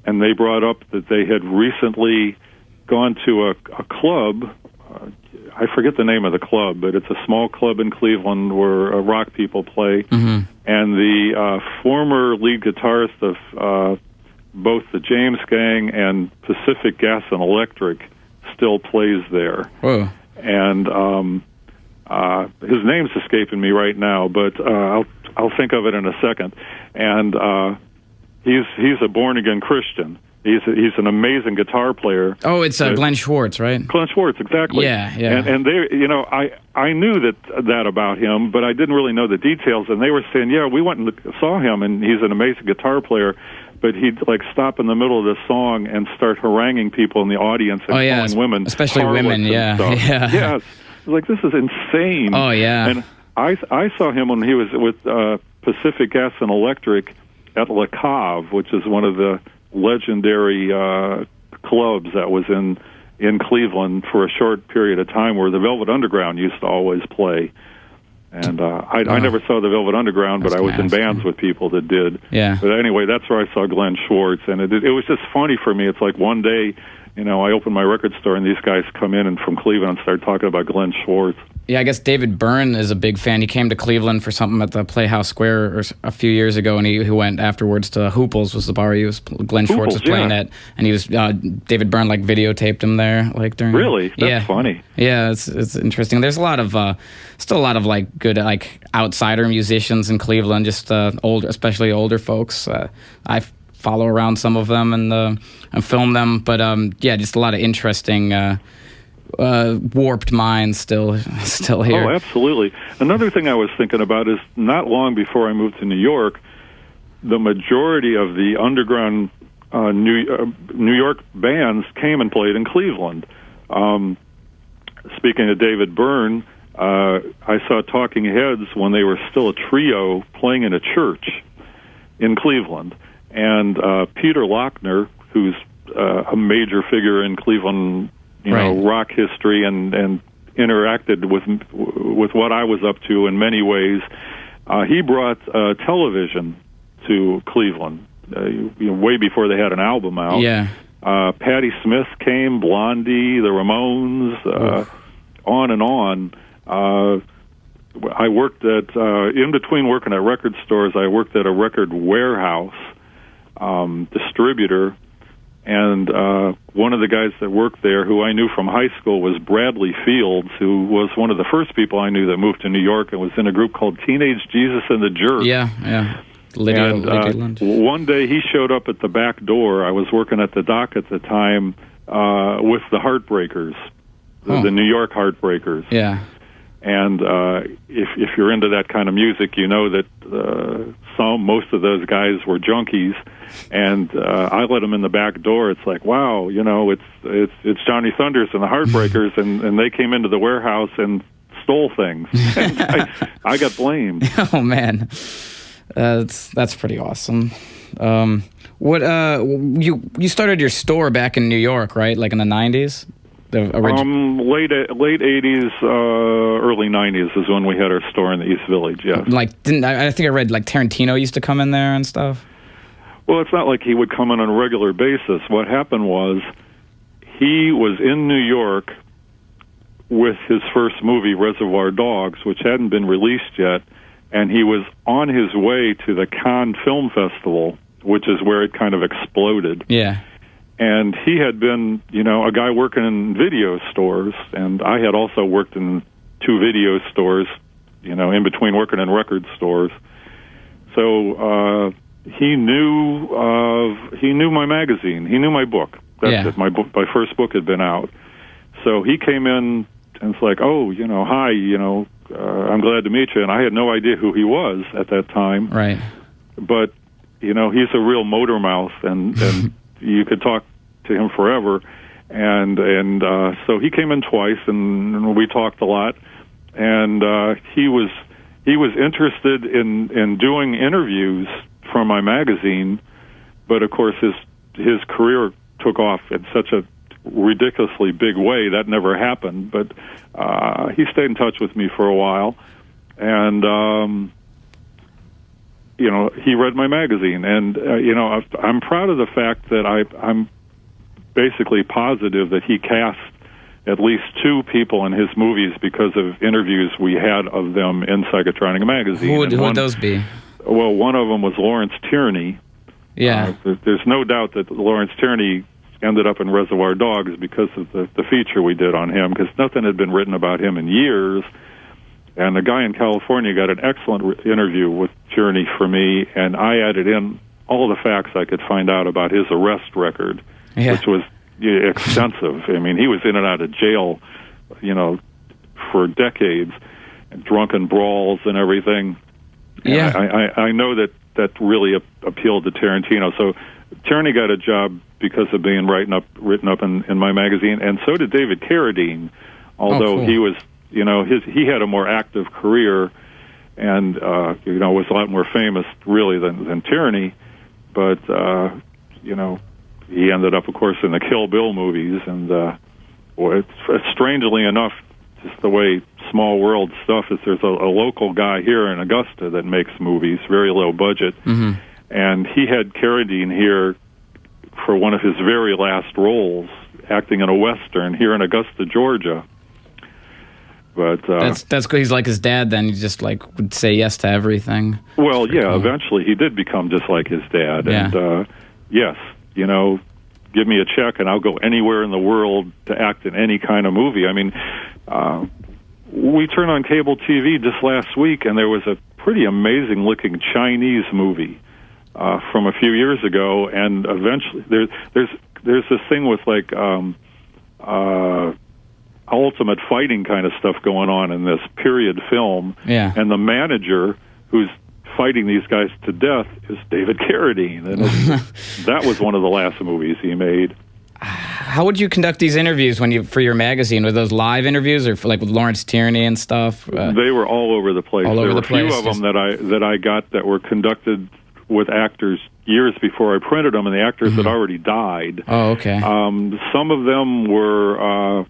and they brought up that they had recently gone to a club. I forget the name of the club, but it's a small club in Cleveland where rock people play. Mm-hmm. And the former lead guitarist of both the James Gang and Pacific Gas and Electric still plays there. Whoa. And his name's escaping me right now, but I'll think of it in a second. And he's a born-again Christian. He's an amazing guitar player. Oh, it's Glenn Schwartz, right? Glenn Schwartz, exactly. Yeah. And they, I knew that about him, but I didn't really know the details. And they were saying, yeah, we went and saw him, and he's an amazing guitar player. But he'd stop in the middle of the song and start haranguing people in the audience and calling women, especially women. Yeah. Yes. Like, this is insane. Oh yeah. And I saw him when he was with Pacific Gas and Electric at Le Cave, which is one of the legendary clubs that was in Cleveland for a short period of time, where the Velvet Underground used to always play. And I never saw the Velvet Underground, but I was in bands with people that did. Yeah. But anyway, that's where I saw Glenn Schwartz, and it was just funny for me. It's like one day, I open my record store, and these guys come in and from Cleveland and start talking about Glenn Schwartz. Yeah, I guess David Byrne is a big fan. He came to Cleveland for something at the Playhouse Square a few years ago, and he went afterwards to Hoople's, was the bar he was. Glenn Schwartz was playing at, and he was David Byrne videotaped him there during. Really? That's funny. Yeah, it's interesting. There's a lot of still a lot of good outsider musicians in Cleveland, just especially older folks. I follow around some of them and film them. But yeah, just a lot of interesting warped minds still here. Oh, absolutely. Another thing I was thinking about is not long before I moved to New York, the majority of the underground New York bands came and played in Cleveland. Speaking of David Byrne, I saw Talking Heads when they were still a trio playing in a church in Cleveland. And Peter Lochner, who's a major figure in Cleveland, rock history and interacted with what I was up to in many ways, he brought television to Cleveland, way before they had an album out. Yeah. Patti Smith came, Blondie, the Ramones, on and on. I worked at, in between working at record stores, I worked at a record warehouse distributor, and one of the guys that worked there, who I knew from high school, was Bradley Fields, who was one of the first people I knew that moved to New York and was in a group called Teenage Jesus and the Jerks. Yeah. Lydia Lunch. One day he showed up at the back door. I was working at the dock at the time with the Heartbreakers, the New York Heartbreakers. Yeah. And if you're into that kind of music, you know that most of those guys were junkies. And I let them in the back door. It's like, wow, it's Johnny Thunders and the Heartbreakers, and they came into the warehouse and stole things. And I got blamed. Oh man. That's pretty awesome. What you started your store back in New York, right? Like in the 90s? Late 80s, early 90s is when we had our store in the East Village. Yeah. I think I read like Tarantino used to come in there and stuff. Well, it's not like he would come in on a regular basis. What happened was he was in New York with his first movie, Reservoir Dogs, which hadn't been released yet. And he was on his way to the Cannes Film Festival, which is where it kind of exploded. Yeah. And he had been, a guy working in video stores, and I had also worked in 2 video stores, in between working in record stores. So he knew my magazine. He knew my book. That's it. My first book had been out. So he came in and it's like, oh, hi, I'm glad to meet you. And I had no idea who he was at that time. Right. But, he's a real motor mouth, and you could talk to him forever. And so he came in twice, and we talked a lot. And he was interested in doing interviews for my magazine, but of course his career took off in such a ridiculously big way that never happened. But he stayed in touch with me for a while, and he read my magazine, and I'm proud of the fact that I'm basically positive that he cast at least 2 people in his movies because of interviews we had of them in Psychotronic magazine. Who would those be? Well, one of them was Lawrence Tierney. Yeah. There's no doubt that Lawrence Tierney ended up in Reservoir Dogs because of the feature we did on him, because nothing had been written about him in years. And the guy in California got an excellent interview with Tierney for me, and I added in all the facts I could find out about his arrest record, which was extensive. I mean, he was in and out of jail, for decades, and drunken brawls and everything. Yeah. And I know that really appealed to Tarantino. So Tierney got a job because of being written up in my magazine, and so did David Carradine, although he was, he had a more active career and, was a lot more famous really than Tierney, but, he ended up, of course, in the Kill Bill movies, and it's strangely enough, just the way small world stuff is, there's a local guy here in Augusta that makes movies, very low budget, and he had Carradine here for one of his very last roles, acting in a Western here in Augusta, Georgia. But that's good. He's like his dad then. He just would say yes to everything. Well, cool. Eventually he did become just like his dad. Yeah. And yes, give me a check and I'll go anywhere in the world to act in any kind of movie. I mean, we turned on cable TV just last week, and there was a pretty amazing looking Chinese movie from a few years ago, and eventually there's this thing with like ultimate fighting kind of stuff going on in this period film, and the manager who's fighting these guys to death is David Carradine, and that was one of the last movies he made. How would you conduct these interviews for your magazine? Were those live interviews, or like with Lawrence Tierney and stuff? They were all over the place. There were a few of them that I got that were conducted with actors years before I printed them, and the actors had already died. Oh, okay. Some of them were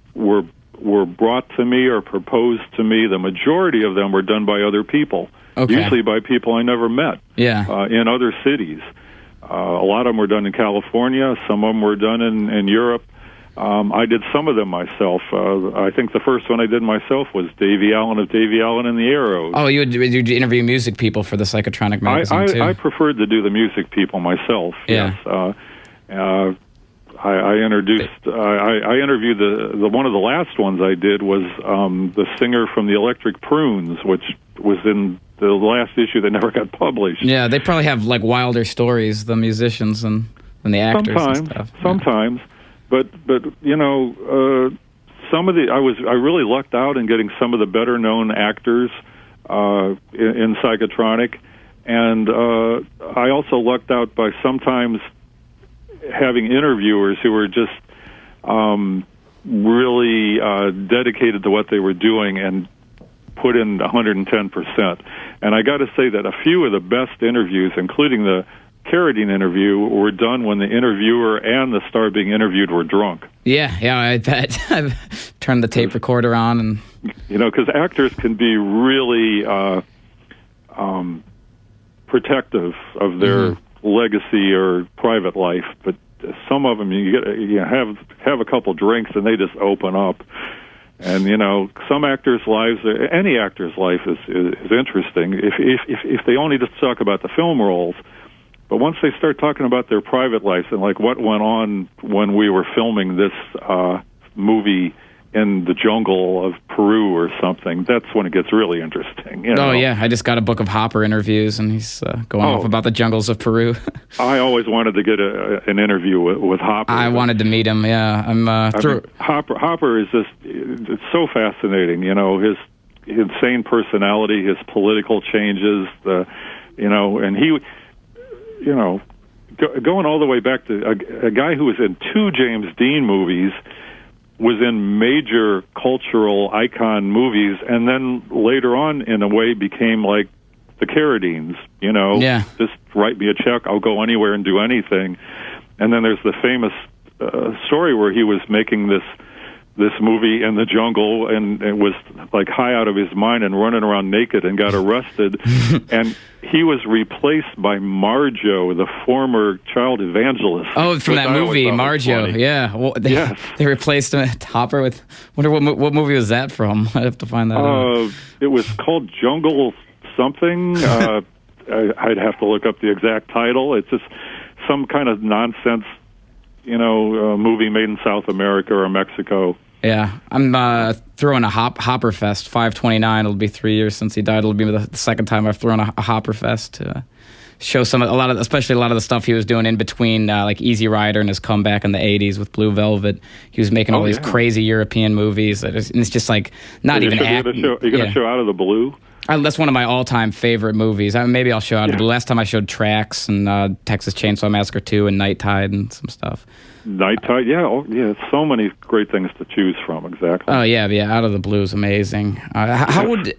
brought to me or proposed to me. The majority of them were done by other people, usually by people I never met. In other cities. A lot of them were done in California. Some of them were done in Europe. I did some of them myself. I think the first one I did myself was Davy Allen of Davy Allen and the Arrows. Oh, you'd interview music people for the Psychotronic magazine, too? I preferred to do the music people myself, yes. I interviewed the one of the last ones I did was the singer from the Electric Prunes, which was in the last issue that never got published. Yeah, they probably have like wilder stories, the musicians and the actors and stuff. Sometimes, but you know, some of the I really lucked out in getting some of the better known actors in Psychotronic, and I also lucked out by sometimes having interviewers who were just really dedicated to what they were doing and put in 110%. And I got to say that a few of the best interviews, including the Carradine interview, were done when the interviewer and the star being interviewed were drunk. Yeah, I bet. I've turned the tape recorder on. And you know, because actors can be really protective of their legacy or private life, but some of them you have a couple drinks and they just open up. And you know, some actors' lives, any actor's life is interesting if they only just talk about the film roles. But once they start talking about their private lives and like what went on when we were filming this movie in the jungle of Peru or something, that's when it gets really interesting. You know? Oh, yeah. I just got a book of Hopper interviews, and he's going off about the jungles of Peru. I always wanted to get an interview with Hopper. I wanted to meet him, yeah. Hopper is just it's so fascinating, you know, his insane personality, his political changes, and he, you know, going all the way back to a guy who was in 2 James Dean movies, was in major cultural icon movies, and then later on, in a way, became like the Carradines, you know, just write me a check, I'll go anywhere and do anything. And then there's the famous story where he was making this movie in the jungle, and it was like high out of his mind and running around naked and got arrested. And he was replaced by Marjo, the former child evangelist. Oh, from that movie, Marjo. Yeah. Well, they replaced him at Hopper with, wonder what movie was that from? I have to find that out. It was called Jungle something. I'd have to look up the exact title. It's just some kind of nonsense, you know, movie made in South America or Mexico. Yeah, I'm throwing a Hopperfest, 5/29. It'll be 3 years since he died. It'll be the second time I've thrown a Hopperfest to show especially a lot of the stuff he was doing in between, like Easy Rider and his comeback in the 80s with Blue Velvet. He was making all these crazy European movies. And it's just like not even acting. You're going to show Out of the Blue? That's one of my all-time favorite movies. Maybe I'll show Out of the Blue. Last time I showed Tracks and Texas Chainsaw Massacre 2 and Night Tide and some stuff. Night Tide, so many great things to choose from. Exactly. Oh yeah, Out of the Blue is amazing. How would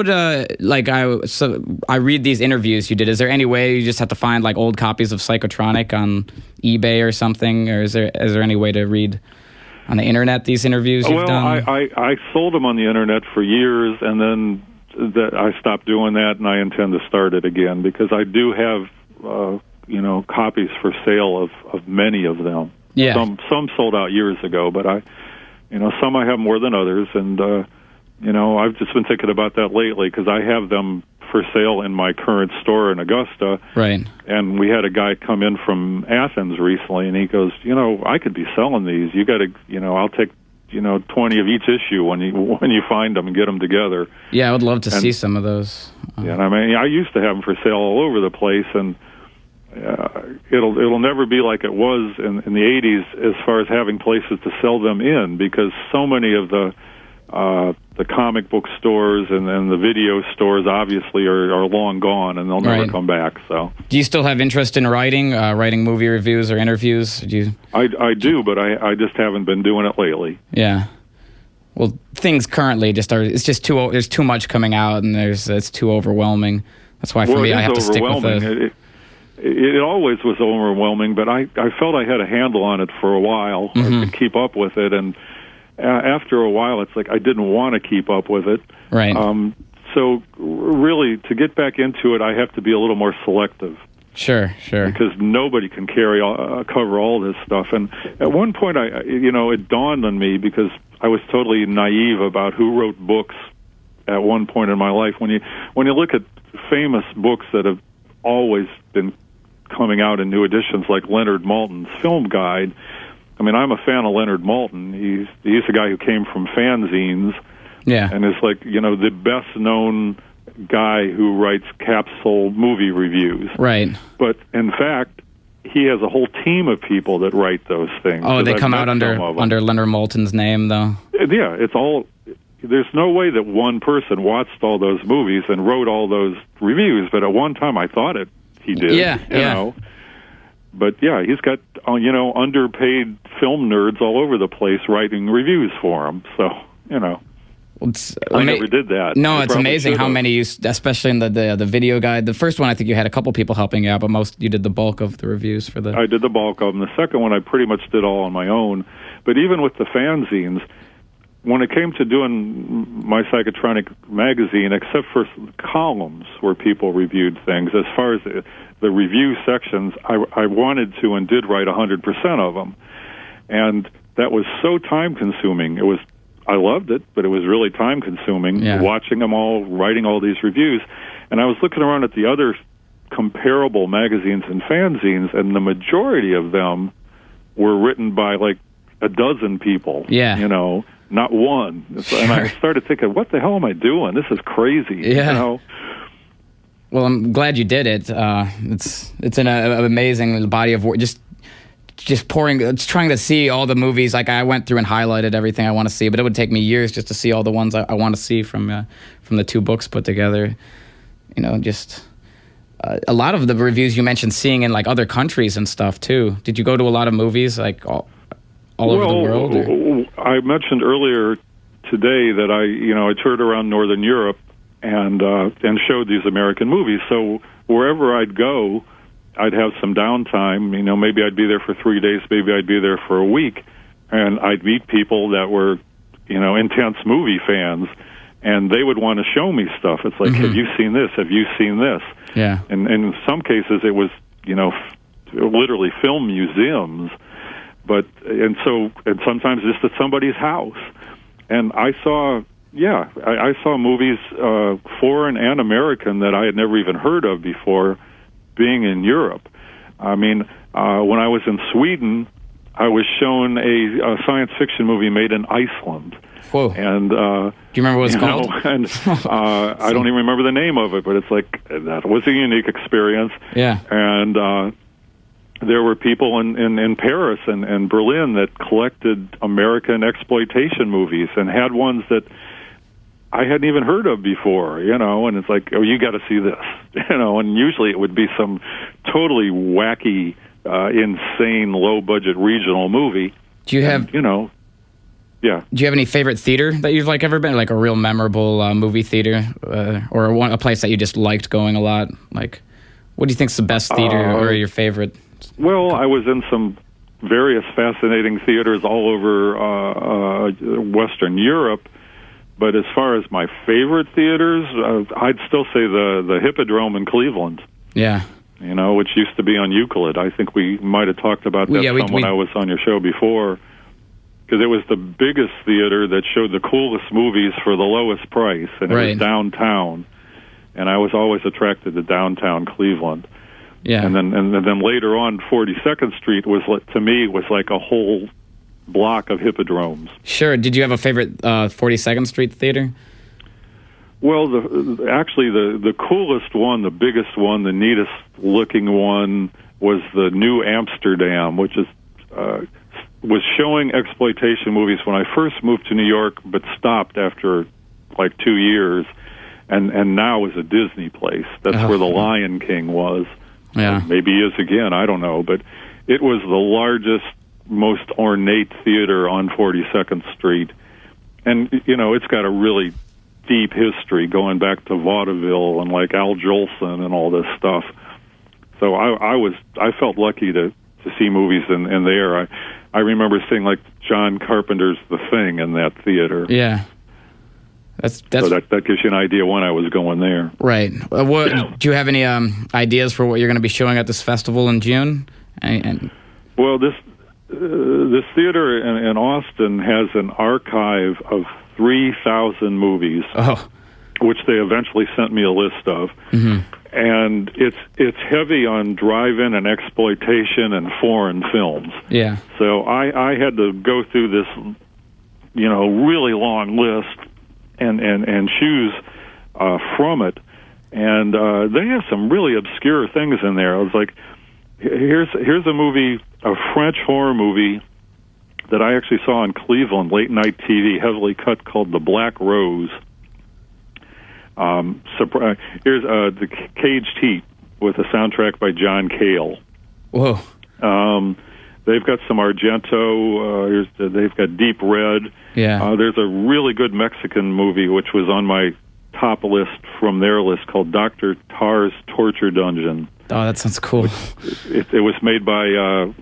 I read these interviews you did? Is there any way you just have to find like old copies of Psychotronic on eBay or something, or is there any way to read on the internet these interviews you've done? Well, I sold them on the internet for years, and then I stopped doing that, and I intend to start it again because I do have copies for sale of many of them. Yeah. Some sold out years ago, but some I have more than others, and I've just been thinking about that lately because I have them for sale in my current store in Augusta. Right. And we had a guy come in from Athens recently, and he goes, I could be selling these. You got to, I'll take 20 of each issue when you find them and get them together. Yeah, I would love to see some of those. Yeah, I used to have them for sale all over the place, and it'll never be like it was in the 80s as far as having places to sell them in, because so many of the comic book stores and the video stores obviously are long gone, and they'll never come back. So, do you still have interest in writing movie reviews or interviews? I do, but I just haven't been doing it lately. Yeah. Well, things currently it's just there's too much coming out, and it's too overwhelming. That's why for me I have to stick with it. It always was overwhelming, but I felt I had a handle on it for a while. I could keep up with it, and after a while, it's like I didn't want to keep up with it. Right. So really, to get back into it, I have to be a little more selective. Sure. Because nobody can cover all this stuff. And at one point, it dawned on me, because I was totally naive about who wrote books at one point in my life. When you look at famous books that have always been coming out in new editions, like Leonard Maltin's Film Guide. I mean, I'm a fan of Leonard Maltin. He's a guy who came from fanzines, and is like the best known guy who writes capsule movie reviews. Right. But in fact, he has a whole team of people that write those things. Oh, they come out under Leonard Maltin's name, though. Yeah, it's all. There's no way that one person watched all those movies and wrote all those reviews, but at one time I thought he did. Yeah. But yeah, he's got underpaid film nerds all over the place writing reviews for him. So I never did that. No, it's amazing how many you, especially in the video guide. The first one, I think you had a couple people helping you out, but you did the bulk of the reviews for the. I did the bulk of them. The second one, I pretty much did all on my own. But even with the fanzines, when it came to doing my Psychotronic magazine, except for columns where people reviewed things, as far as the review sections, I wanted to and did write 100% of them. And that was so time-consuming. I loved it, but it was really time-consuming, watching them all, writing all these reviews. And I was looking around at the other comparable magazines and fanzines, and the majority of them were written by like a dozen people. Yeah. Not one. Sure. And I started thinking, what the hell am I doing? This is crazy. Yeah. Well, I'm glad you did it. It's an amazing body of work. Just pouring, it's trying to see all the movies. Like I went through and highlighted everything I want to see, but it would take me years just to see all the ones I want to see from the two books put together. A lot of the reviews you mentioned seeing in like other countries and stuff too. Did you go to a lot of movies like all over the world? Or? I mentioned earlier today that I toured around Northern Europe and showed these American movies. So wherever I'd go, I'd have some downtime. Maybe I'd be there for 3 days, maybe I'd be there for a week, and I'd meet people that were, intense movie fans, and they would want to show me stuff. It's like, have you seen this? Have you seen this? Yeah. And in some cases, it was, literally film museums, and sometimes just at somebody's house. And I saw movies, foreign and American, that I had never even heard of before, being in Europe. I mean, when I was in Sweden, I was shown a science fiction movie made in Iceland. Whoa. And do you remember what it's called? And I don't even remember the name of it, but it's like, that was a unique experience. Yeah. And there were people in Paris and Berlin that collected American exploitation movies and had ones that I hadn't even heard of before, and it's like, oh, you got to see this, and usually it would be some totally wacky, insane, low-budget regional movie. Do you have, yeah. Do you have any favorite theater that you've ever been, like a real memorable movie theater, or a place that you just liked going a lot? Like, what do you think's the best theater or your favorite? Well, I was in some various fascinating theaters all over Western Europe. But as far as my favorite theaters, I'd still say the Hippodrome in Cleveland. Yeah. Which used to be on Euclid. I think we might have talked about that when I was on your show before. Because it was the biggest theater that showed the coolest movies for the lowest price, and it was downtown. And I was always attracted to downtown Cleveland. Yeah. And then later on, 42nd Street was like a whole block of hippodromes. Sure. Did you have a favorite 42nd Street theater? Well, the coolest one, the biggest one, the neatest looking one was the New Amsterdam, which is was showing exploitation movies when I first moved to New York, but stopped after like 2 years, and now is a Disney place. That's where the Lion King was. Yeah, maybe is again. I don't know, but it was the largest, most ornate theater on 42nd Street, and it's got a really deep history going back to vaudeville and like Al Jolson and all this stuff. So I felt lucky to see movies in there. I remember seeing like John Carpenter's The Thing in that theater. Yeah. That's so that gives you an idea when I was going there. Right. Do you have any ideas for what you're going to be showing at this festival in June? Well, this theater in Austin has an archive of 3,000 movies, which they eventually sent me a list of. Mm-hmm. And it's heavy on drive-in and exploitation and foreign films. Yeah. So I had to go through this, really long list and choose from it. And they have some really obscure things in there. I was like, here's a movie, a French horror movie that I actually saw in Cleveland, late night TV, heavily cut, called The Black Rose. Here's the Caged Heat with a soundtrack by John Cale. Whoa. They've got some Argento. They've got Deep Red. Yeah. There's a really good Mexican movie which was on my top list from their list called Dr. Tar's Torture Dungeon. Oh, that sounds cool. It was made by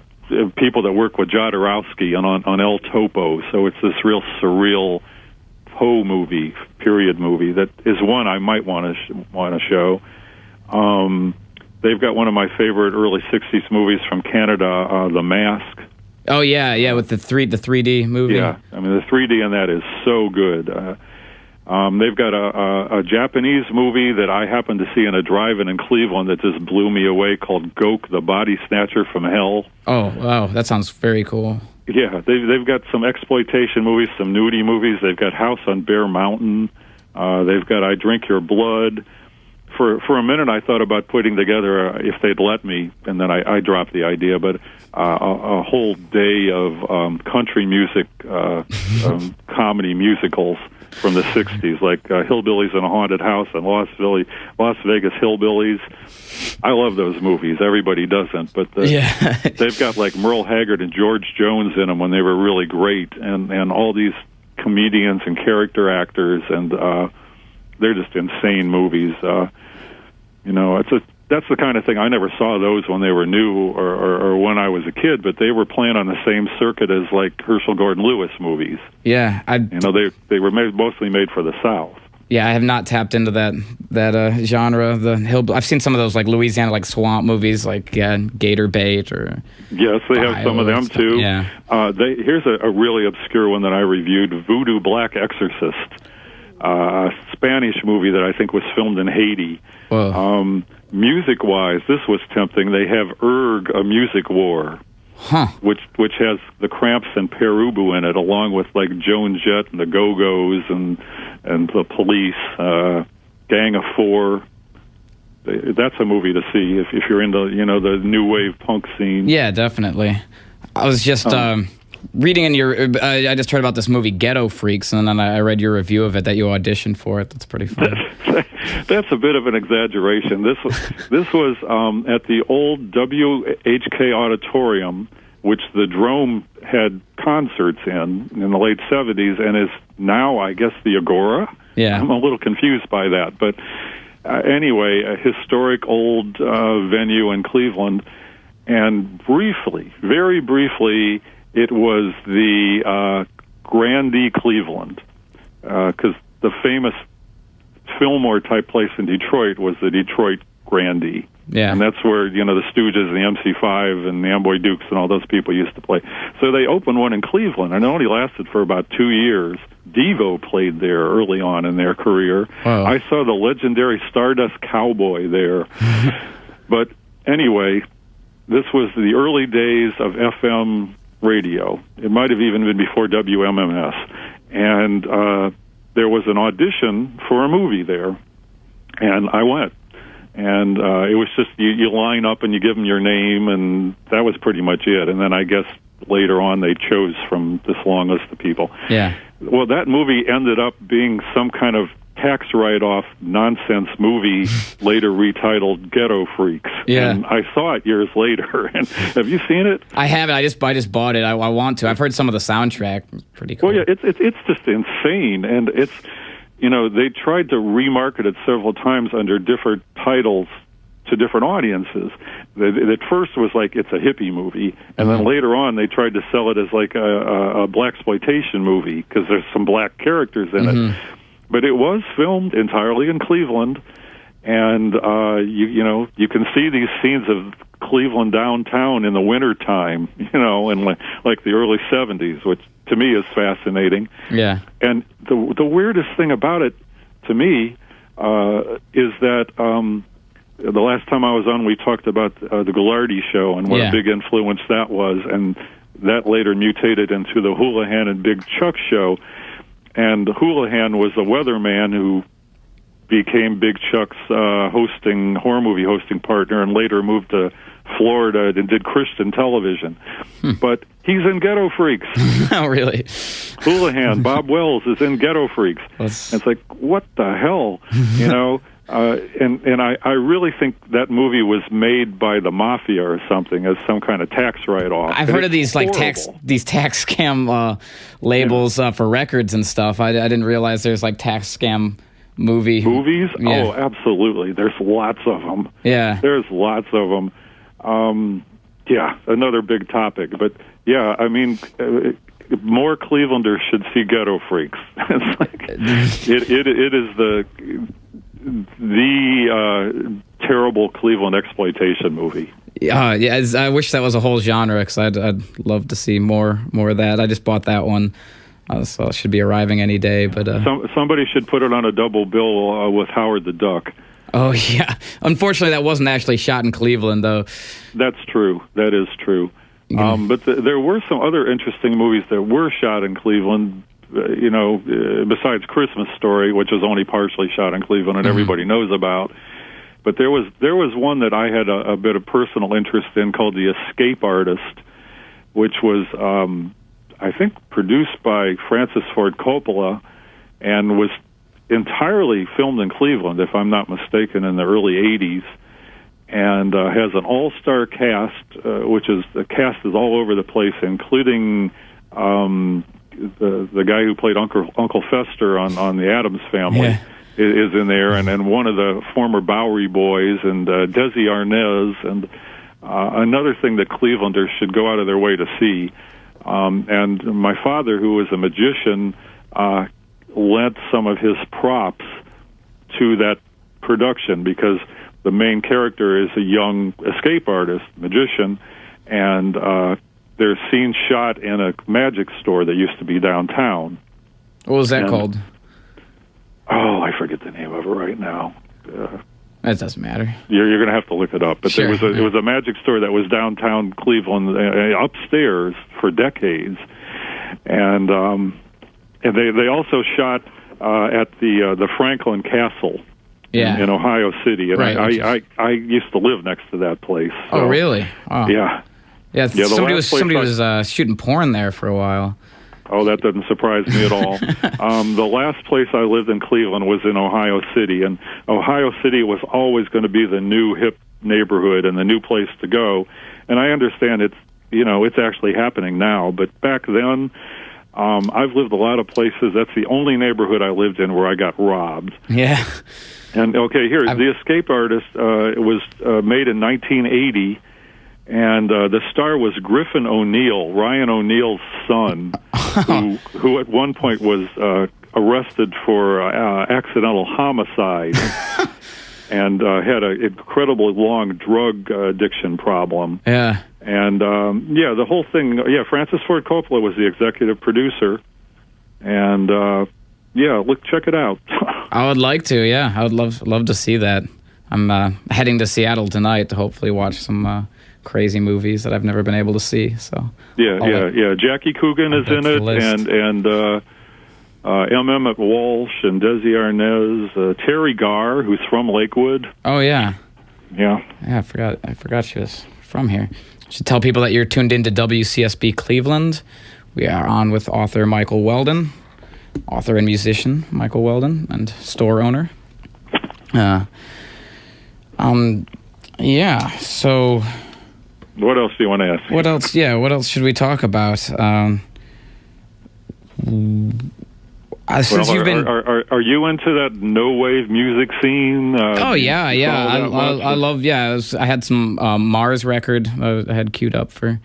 people that work with Jodorowsky on El Topo, so it's this real surreal Poe movie, period movie, that is one I might want to show. They've got one of my favorite early 60s movies from Canada, The Mask. Oh, yeah, with the 3D movie. Yeah, I mean, the 3D in that is so good. They've got a Japanese movie that I happened to see in a drive-in in Cleveland that just blew me away called Gok, the Body Snatcher from Hell. Oh, wow, that sounds very cool. Yeah, they've got some exploitation movies, some nudie movies. They've got House on Bear Mountain. They've got I Drink Your Blood. For a minute, I thought about putting together, if they'd let me, and then I dropped the idea, but a whole day of country music, comedy musicals from the 60s, like Hillbillies in a Haunted House and Las Vegas Hillbillies. I love those movies. Everybody doesn't, but they've got like Merle Haggard and George Jones in them when they were really great, and all these comedians and character actors, and they're just insane movies. That's the kind of thing. I never saw those when they were new or when I was a kid, but they were playing on the same circuit as like Herschel Gordon Lewis movies. Yeah, they were mostly made for the South. Yeah, I have not tapped into that genre. I've seen some of those like Louisiana like swamp movies, like Gator Bait or. Yes, they have some of them too. Yeah. Here's a really obscure one that I reviewed: Voodoo Black Exorcist, a Spanish movie that I think was filmed in Haiti. Whoa. Music-wise, this was tempting. They have a Music War, which has the Cramps and Pere Ubu in it, along with like Joan Jett and the Go-Go's and the Police, Gang of Four. That's a movie to see if you're into the new wave punk scene. Yeah, definitely. I was just reading in your. I just heard about this movie Ghetto Freaks, and then I read your review of it that you auditioned for it. That's pretty fun. That's a bit of an exaggeration. This was at the old WHK Auditorium, which the Drome had concerts in the late 70s, and is now, I guess, the Agora. Yeah, I'm a little confused by that, but anyway, a historic old venue in Cleveland, and very briefly, it was the Grandee Cleveland, because the famous Fillmore-type place in Detroit was the Detroit Grandee. Yeah. And that's where, the Stooges and the MC5 and the Amboy Dukes and all those people used to play. So they opened one in Cleveland, and it only lasted for about 2 years. Devo played there early on in their career. Wow. I saw the legendary Stardust Cowboy there. But anyway, this was the early days of FM radio. It might have even been before WMMS. And there was an audition for a movie there, and I went. And it was just, you line up and you give them your name, and that was pretty much it. And then I guess later on they chose from this long list of people. Yeah. Well, that movie ended up being some kind of tax write-off nonsense movie, later retitled Ghetto Freaks. Yeah. And I saw it years later. And have you seen it? I haven't. I just bought it. I want to. I've heard some of the soundtrack. Pretty cool. Well, yeah, it's just insane, and it's, you know, they tried to remarket it several times under different titles to different audiences. At first was like it's a hippie movie, and then later on they tried to sell it as like a blaxploitation movie because there's some black characters in it. But it was filmed entirely in Cleveland, and you can see these scenes of Cleveland downtown in the wintertime, in like the early 70s, which to me is fascinating. Yeah. And the weirdest thing about it to me is that the last time I was on, we talked about the Ghilardi show and what a big influence that was, and that later mutated into the Houlihan and Big Chuck show. And Houlihan was a weatherman who became Big Chuck's horror movie hosting partner, and later moved to Florida and did Christian television. But he's in Ghetto Freaks. Oh, really? Houlihan, Bob Wells, is in Ghetto Freaks. It's like, what the hell? And I really think that movie was made by the mafia or something as some kind of tax write-off. I've heard of these like tax scam labels for records and stuff. I didn't realize there's like tax scam movies. Yeah. Oh, absolutely. There's lots of them. Yeah, there's lots of them. Another big topic. But yeah, I mean, more Clevelanders should see Ghetto Freaks. It's like it is the terrible Cleveland exploitation movie. I wish that was a whole genre, because I'd love to see more of that. I just bought that one, so it should be arriving any day. But somebody should put it on a double bill with Howard the Duck. Oh yeah, unfortunately that wasn't actually shot in Cleveland, though. That's true. That is true. But there were some other interesting movies that were shot in Cleveland. Besides Christmas Story, which was only partially shot in Cleveland and everybody knows about. But there was one that I had a bit of personal interest in called The Escape Artist, which was, I think, produced by Francis Ford Coppola and was entirely filmed in Cleveland, if I'm not mistaken, in the early 80s, and has an all-star cast, the cast is all over the place, including the guy who played Uncle Fester on the Addams Family is in there, and one of the former Bowery Boys, and Desi Arnaz, and another thing that Clevelanders should go out of their way to see. And my father, who was a magician, lent some of his props to that production, because the main character is a young escape artist, magician, and there's scenes shot in a magic store that used to be downtown. What was that called? Oh, I forget the name of it right now. That doesn't matter. You're going to have to look it up. But sure. It was a magic store that was downtown Cleveland, upstairs for decades, and they also shot at the Franklin Castle. In Ohio City, and right, I used to live next to that place. So, oh, really? Oh. Yeah. Yeah, somebody was shooting porn there for a while. Oh, that doesn't surprise me at all. The last place I lived in Cleveland was in Ohio City, and Ohio City was always going to be the new hip neighborhood and the new place to go. And I understand it's actually happening now, but back then, I've lived a lot of places. That's the only neighborhood I lived in where I got robbed. Yeah. And The Escape Artist was made in 1980. And the star was Griffin O'Neill, Ryan O'Neill's son, who at one point was arrested for accidental homicide and had an incredibly long drug addiction problem. Yeah. And, the whole thing, Francis Ford Coppola was the executive producer. And, check it out. I would like to, yeah. I would love to see that. I'm heading to Seattle tonight to hopefully watch some crazy movies that I've never been able to see. So Jackie Coogan is in it, and Emmett Walsh and Desi Arnaz, Terry Garr, who's from Lakewood. Oh, yeah. Yeah. Yeah, I forgot she was from here. I should tell people that you're tuned into WCSB Cleveland. We are on with author Michael Weldon, author and musician Michael Weldon, and store owner. Yeah, so... What else do you want to ask? What else? Yeah, what else should we talk about? Since you've been, are you into that no wave music scene? Oh yeah. I love. Yeah, I had some Mars record I had queued up for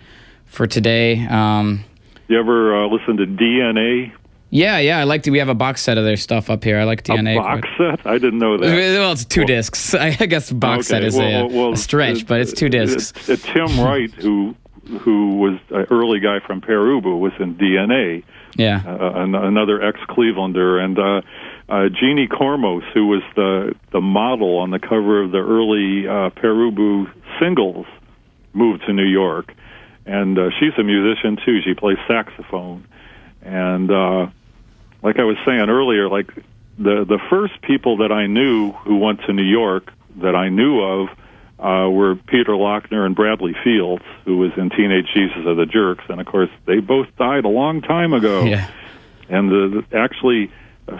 today. You ever listen to DNA? Yeah, I like to. We have a box set of their stuff up here. I like DNA. A box set? I didn't know that. Well, it's two discs. I guess box set is a stretch, but it's two discs. Tim Wright, who was an early guy from Perubu, was in DNA. Yeah. Another ex-Clevelander, and Jeannie Kormos, who was the model on the cover of the early Perubu singles, moved to New York, and she's a musician too. She plays saxophone, and like I was saying earlier, like the first people that I knew who went to New York that I knew of were Peter Lochner and Bradley Fields, who was in Teenage Jesus of the Jerks, and of course they both died a long time ago. Yeah. And actually,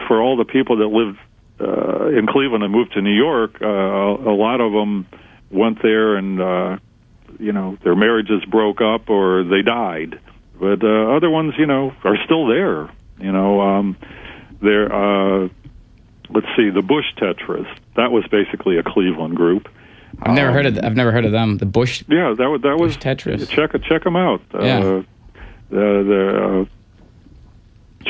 for all the people that lived in Cleveland and moved to New York, a lot of them went there and their marriages broke up or they died. But other ones, are still there. Let's see, the Bush Tetras. That was basically a Cleveland group. I've never heard of them. The Bush. Yeah, that was Bush Tetras. Check them out. Yeah.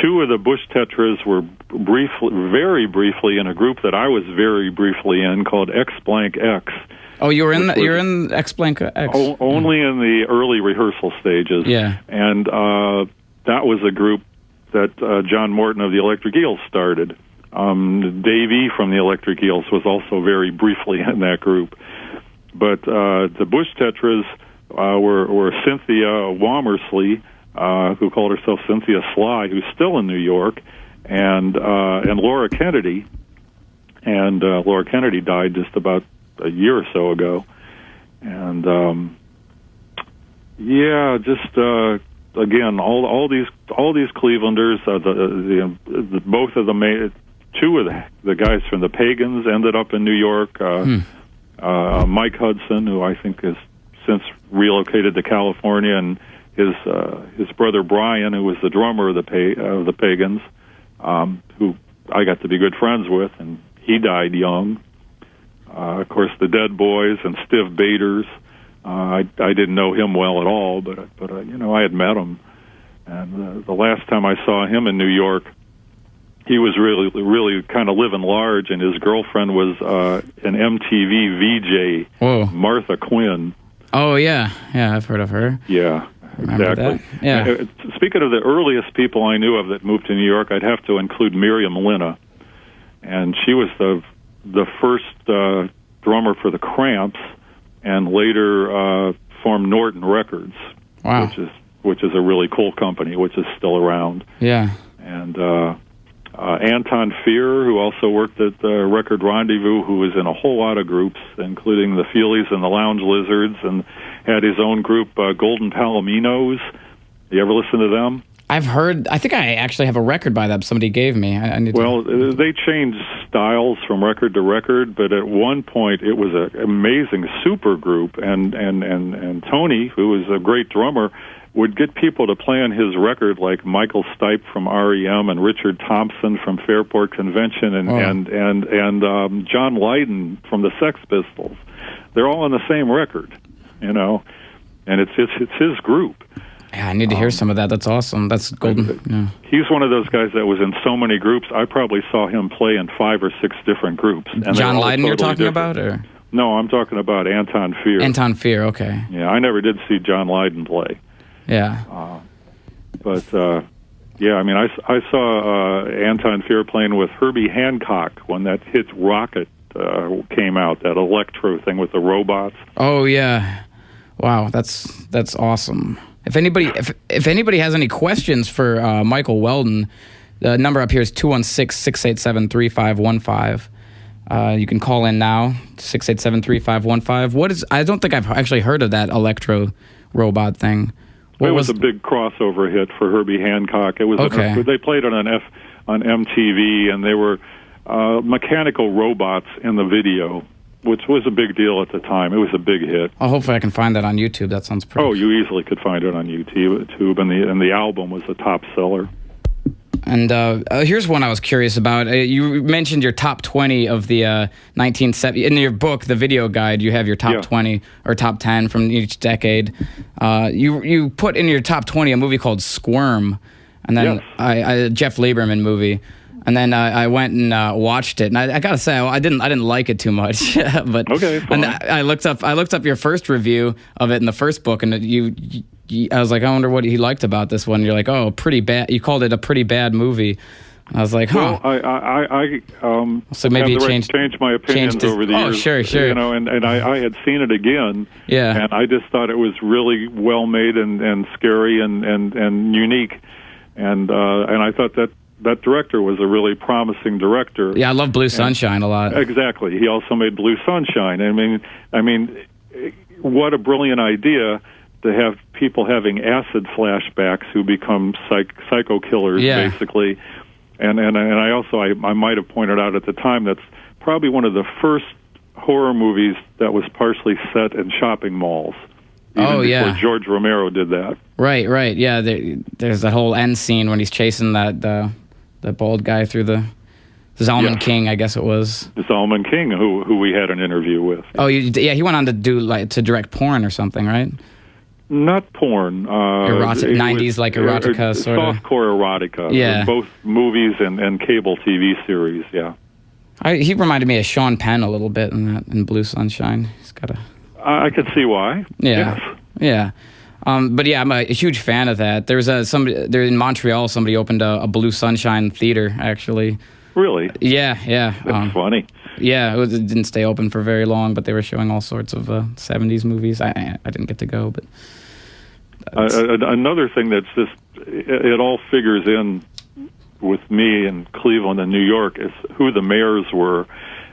Two of the Bush Tetras were very briefly in a group that I was very briefly in called X Blank X. Oh, you're in X Blank X. Only in the early rehearsal stages. Yeah. And that was a group that John Morton of the Electric Eels started. Dave E. from the Electric Eels was also very briefly in that group. But the Bush Tetras were Cynthia Womersley, who called herself Cynthia Sly, who's still in New York, and Laura Kennedy. And Laura Kennedy died just about a year or so ago. And again, all these Clevelanders, both of them, two of the guys from the Pagans ended up in New York. Mike Hudson, who I think has since relocated to California, and his brother Brian, who was the drummer of the Pagans, who I got to be good friends with, and he died young. Of course, the Dead Boys and Stiv Bators. I didn't know him well at all, but I had met him, and the last time I saw him in New York, he was really kind of living large, and his girlfriend was an MTV VJ, Whoa. Martha Quinn. Oh yeah, I've heard of her. Yeah, exactly. That. Yeah. Speaking of the earliest people I knew of that moved to New York, I'd have to include Miriam Linna, and she was the first drummer for the Cramps, and later formed Norton Records. Wow. Which is a really cool company, which is still around. Yeah. And Anton Fear, who also worked at Record Rendezvous, who was in a whole lot of groups, including the Feelies and the Lounge Lizards, and had his own group, Golden Palominos. You ever listen to them? I've heard. I think I actually have a record by them. Somebody gave me. They changed styles from record to record, but at one point it was an amazing super group, and Tony, who was a great drummer, would get people to play on his record, like Michael Stipe from REM and Richard Thompson from Fairport Convention, and John Lydon from the Sex Pistols. They're all on the same record, and it's his group. Yeah, I need to hear some of that. That's awesome. That's golden. Yeah. He's one of those guys that was in so many groups. I probably saw him play in 5 or 6 different groups. And John Lydon you're talking about? Or? No, I'm talking about Anton Fear. Anton Fear, okay. Yeah, I never did see John Lydon play. Yeah. I saw Anton Fear playing with Herbie Hancock when that hit Rocket came out, that electro thing with the robots. Oh, yeah. Wow, that's awesome. If anybody has any questions for Michael Weldon, The number up here is 216-687-3515. You can call in now, 687-3515. I don't think I've actually heard of that electro robot thing. It was a big crossover hit for Herbie Hancock. It was okay. They played it on MTV, and they were mechanical robots in the video, which was a big deal at the time. It was a big hit. Oh, hopefully I can find that on YouTube. That sounds pretty. Oh, you easily could find it on YouTube, and the album was a top seller. And here's one I was curious about. You mentioned your top 20 of the 1970s. In your book, The Video Guide, you have your top 20 or top 10 from each decade. You put in your top 20 a movie called Squirm, and then a Jeff Lieberman movie. And then I went and watched it, and I gotta say I didn't like it too much. But okay, fine. And I looked up your first review of it in the first book, and I was like, I wonder what he liked about this one. You're like, oh, pretty bad. You called it a pretty bad movie. I was like, huh. Well, I so maybe have the right changed to change my opinions over the years. Oh, sure. You know, and I had seen it again. Yeah. And I just thought it was really well made and scary and unique, and I thought that director was a really promising director. Yeah, I love Blue Sunshine a lot. Exactly. He also made Blue Sunshine. I mean, what a brilliant idea to have people having acid flashbacks who become psycho killers, basically. And I might have pointed out at the time that's probably one of the first horror movies that was partially set in shopping malls. Even before George Romero did that. Right. Yeah, there's that whole end scene when he's chasing that bald guy through the Zalman King, I guess it was. Zalman King, who we had an interview with. Oh, he went on to direct porn or something, right? Not porn. 90s, like erotica, sort of. Softcore erotica. Yeah. Both movies and cable TV series, yeah. He reminded me of Sean Penn a little bit in Blue Sunshine. He's got a... I could see why. Yeah. Yes. Yeah. But yeah, I'm a huge fan of that. There was there in Montreal, somebody opened a Blue Sunshine theater, actually. Really? Yeah. That's funny. Yeah, it didn't stay open for very long, but they were showing all sorts of 70s movies. I didn't get to go, but... Another thing that's just... It all figures in with me in Cleveland and New York is who the mayors were.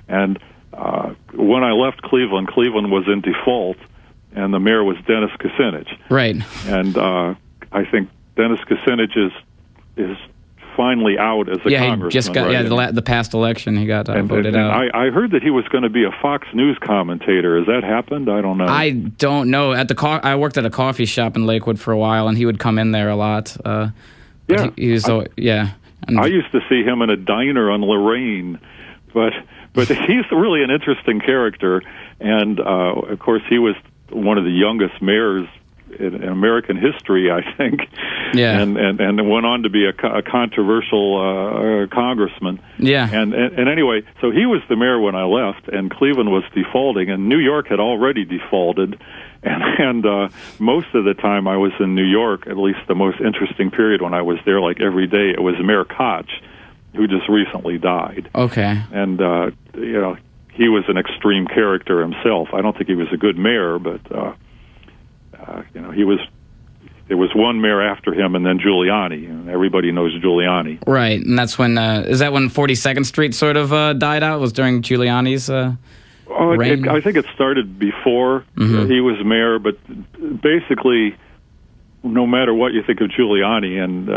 And when I left Cleveland was in default, and the mayor was Dennis Kucinich. Right. And I think Dennis Kucinich is finally out as a congressman. He just got the past election he got voted out. I heard that he was going to be a Fox News commentator. Has that happened? I don't know. I don't know. I worked at a coffee shop in Lakewood for a while, and he would come in there a lot. He was And I used to see him in a diner on Lorraine, but he's really an interesting character, and of course he was one of the youngest mayors in American history, I think. Yeah. And went on to be a controversial congressman. Yeah. And anyway, so he was the mayor when I left, and Cleveland was defaulting, and New York had already defaulted. And most of the time I was in New York, at least the most interesting period when I was there, like every day, it was Mayor Koch, who just recently died. Okay. And, he was an extreme character himself. I don't think he was a good mayor, but, there was one mayor after him, and then Giuliani, and everybody knows Giuliani. Right, and that's when, is that when 42nd Street sort of died out? Was during Giuliani's reign? I think it started before he was mayor, but basically, no matter what you think of Giuliani, and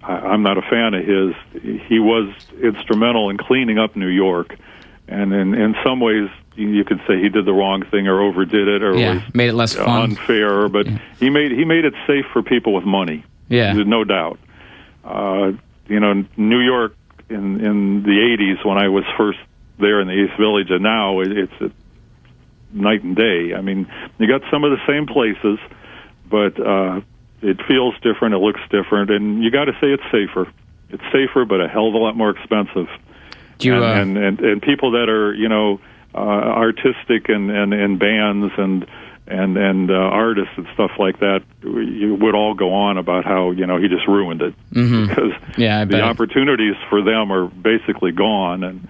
I'm not a fan of his, he was instrumental in cleaning up New York. And in some ways, you could say he did the wrong thing or overdid it or was made it less fun, unfair. But he made it safe for people with money. Yeah, there's no doubt. New York in the '80s when I was first there in the East Village, and now it's night and day. I mean, you got some of the same places, but it feels different. It looks different, and you got to say it's safer. It's safer, but a hell of a lot more expensive. And people that are artistic and bands and artists and stuff like that, you would all go on about how he just ruined it because the opportunities for them are basically gone, and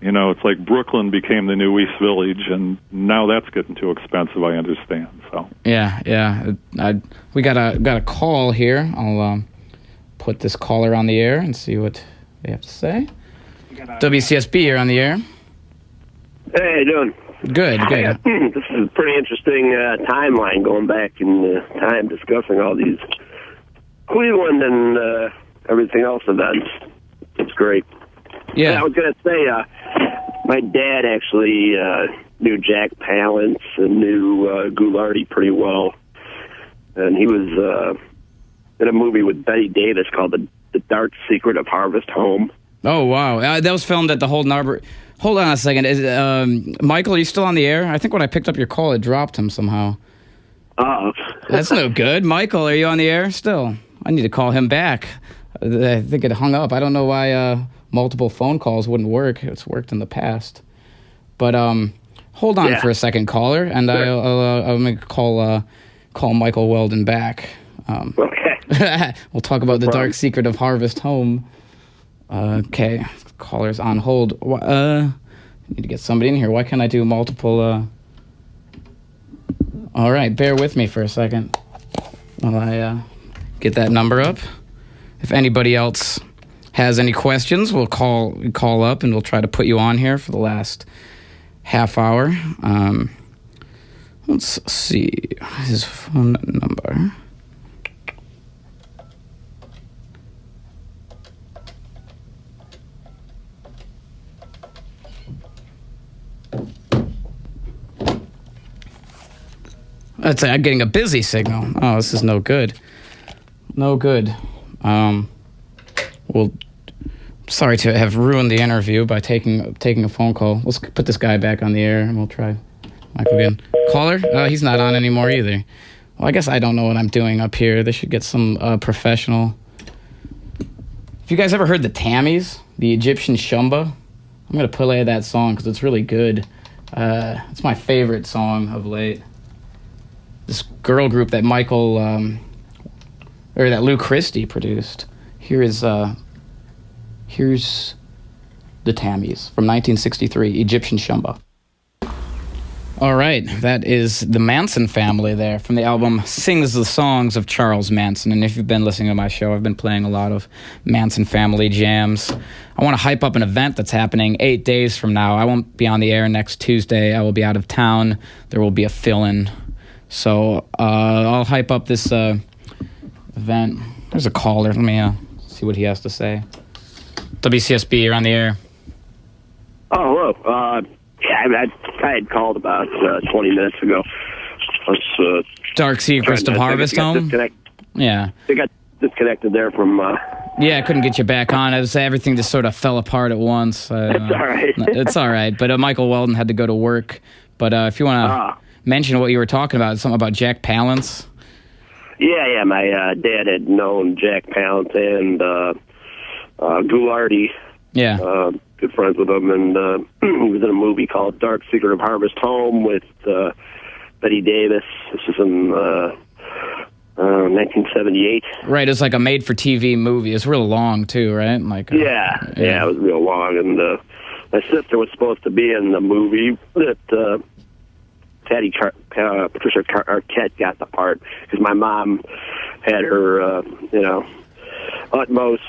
it's like Brooklyn became the new East Village, and now that's getting too expensive. I understand. So we got a call here. I'll put this caller on the air and see what they have to say. WCSB, you're on the air. Hey, how you doing? Good. This is a pretty interesting timeline going back in time discussing all these Cleveland and everything else events. It's great. Yeah. I was going to say, my dad actually knew Jack Palance and knew Ghoulardi pretty well. And he was in a movie with Betty Davis called The Dark Secret of Harvest Home. Oh, wow. That was filmed at the Holden Arbor. Hold on a second. Michael, are you still on the air? I think when I picked up your call, it dropped him somehow. Oh. That's no good. Michael, are you on the air still? I need to call him back. I think it hung up. I don't know why multiple phone calls wouldn't work. It's worked in the past. But hold on for a second, caller, and sure. I'm going to call Michael Weldon back. Okay. We'll talk about the dark secret of Harvest Home. Okay. Caller's on hold. Need to get somebody in here. Why can't I do multiple? All right, bear with me for a second while I get that number up. If anybody else has any questions, we'll call up and we'll try to put you on here for the last half hour. Let's see his phone number. I'm getting a busy signal. Oh, this is no good. No good. Well, sorry to have ruined the interview by taking a phone call. Let's put this guy back on the air, and we'll try Michael again. Caller? He's not on anymore either. Well, I guess I don't know what I'm doing up here. They should get some professional. Have you guys ever heard the Tammies, the Egyptian Shumba? I'm going to play that song because it's really good. It's my favorite song of late. This girl group that that Lou Christie produced. Here's the Tammies from 1963, Egyptian Shumba. All right, that is the Manson family there from the album Sings the Songs of Charles Manson. And if you've been listening to my show, I've been playing a lot of Manson family jams. I want to hype up an event that's happening 8 days from now. I won't be on the air next Tuesday. I will be out of town. There will be a fill-in. So I'll hype up this event. There's a caller. Let me see what he has to say. WCSB, you're on the air. Oh, hello. I had called about 20 minutes ago. Dark Secret of Harvest Home? Yeah. They got disconnected there from... Yeah, I couldn't get you back on. Everything just sort of fell apart at once. It's all right. It's all right. But Michael Weldon had to go to work. But if you want to mention what you were talking about, something about Jack Palance. Yeah. My dad had known Jack Palance and Ghoulardi. Yeah. Good friends with him, and he was in a movie called Dark Secret of Harvest Home with Betty Davis. This is in 1978. Right, it was like a made-for-TV movie. It's real long, too, right? Like yeah, it was real long, and my sister was supposed to be in the movie that Patricia Arquette got the part, because my mom had her, utmost,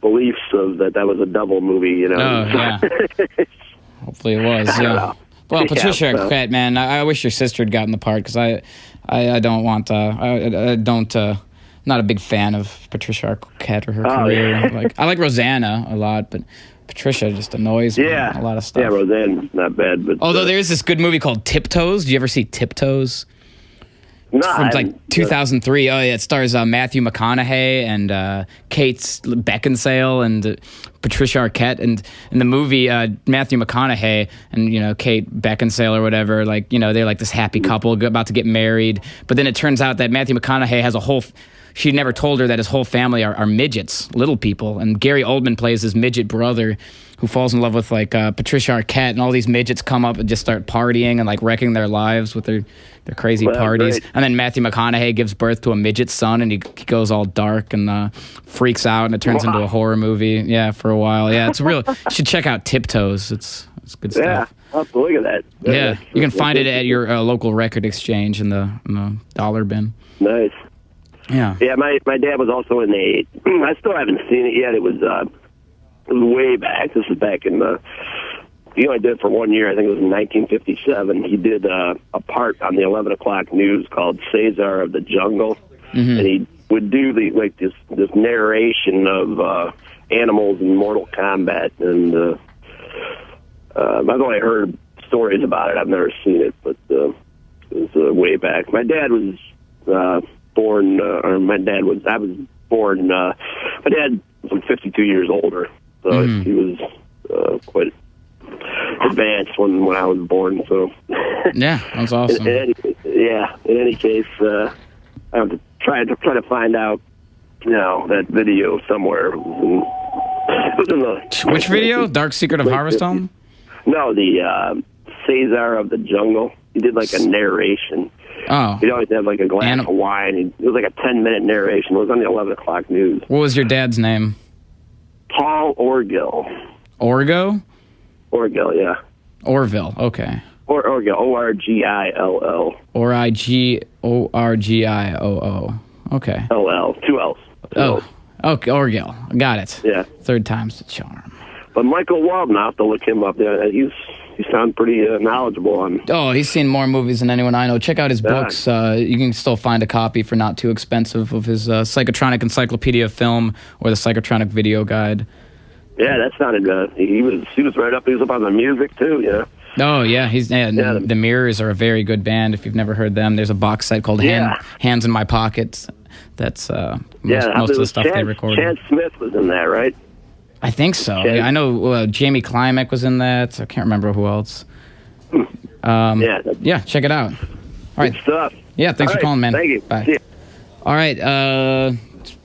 beliefs of that was a double movie, Oh, yeah. Hopefully it was, yeah. Well, Patricia Arquette, man, I wish your sister had gotten the part, because I don't want, not a big fan of Patricia Arquette or her career. Yeah. I like Rosanna a lot, but Patricia just annoys me a lot of stuff. Yeah, Roseanne's not bad. But although there's this good movie called Tiptoes. Do you ever see Tiptoes? No, from 2003. Oh yeah, it stars Matthew McConaughey and Kate Beckinsale and Patricia Arquette. And in the movie, Matthew McConaughey and Kate Beckinsale or whatever, they're like this happy couple about to get married. But then it turns out that Matthew McConaughey has a whole. She never told her that his whole family are midgets, little people. And Gary Oldman plays his midget brother who falls in love with Patricia Arquette, and all these midgets come up and just start partying and wrecking their lives with their crazy parties. Great. And then Matthew McConaughey gives birth to a midget son, and he goes all dark and freaks out, and it turns into a horror movie. Yeah, for a while. Yeah, it's real. You should check out Tiptoes. It's good stuff. Yeah, I'll have to look at that. Yeah, you can find it at your local record exchange in the dollar bin. Nice. Yeah. Yeah, my dad was also in the. I still haven't seen it yet. It was way back. This is back in the. He only did it for 1 year. I think it was in 1957. He did a part on the 11 o'clock news called "Cesar of the Jungle," and he would do this narration of animals in Mortal Kombat. And I've only heard stories about it. I've never seen it, but it was way back. My dad was born, or my dad was. I was born. My dad was 52 years older, so he was quite advanced when I was born. So yeah, that's awesome. In any case, I have to try to find out, that video somewhere. It was in the, which video? Dark Secret of Harvest Home? No, the Cesar of the Jungle. He did like a narration. Oh. He'd always have like a glass of wine. It was like a 10-minute narration. It was on the 11 o'clock news. What was your dad's name? Paul Orgill. Orgo? Orgill, yeah. Orville, okay. Orgill, O-R-G-I-L-L. Origorgioo. Okay. L-L, two L's. Oh, okay, Orgill. Got it. Yeah. Third time's the charm. But Michael Weldon, I have to look him up. He sounds pretty knowledgeable on. Oh, he's seen more movies than anyone I know. Check out his books. You can still find a copy for not too expensive of his Psychotronic Encyclopedia of Film or the Psychotronic Video Guide. Yeah, that sounded. He was right up. He was up on the music too. Oh yeah, the Mirrors are a very good band. If you've never heard them, there's a box set called Hands in My Pockets. That's most of the stuff they recorded. Chad Smith was in that, right? I think so. Yeah, I know Jamie Klimek was in that. I can't remember who else. Yeah, check it out. All right. Good stuff. Yeah, thanks for calling, man. Thank you. Bye. See ya. All right,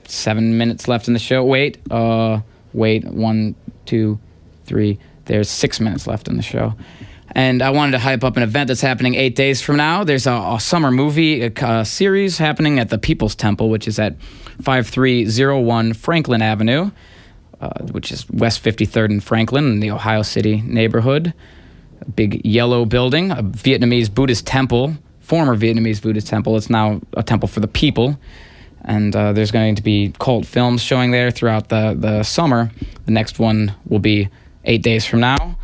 7 minutes left in the show. Wait, 1, 2, 3. There's 6 minutes left in the show. And I wanted to hype up an event that's happening 8 days from now. There's a summer movie series happening at the People's Temple, which is at 5301 Franklin Avenue, which is West 53rd and Franklin in the Ohio City neighborhood. A big yellow building, a Vietnamese Buddhist temple, former Vietnamese Buddhist temple. It's now a temple for the people. And there's going to be cult films showing there throughout the summer. The next one will be 8 days from now,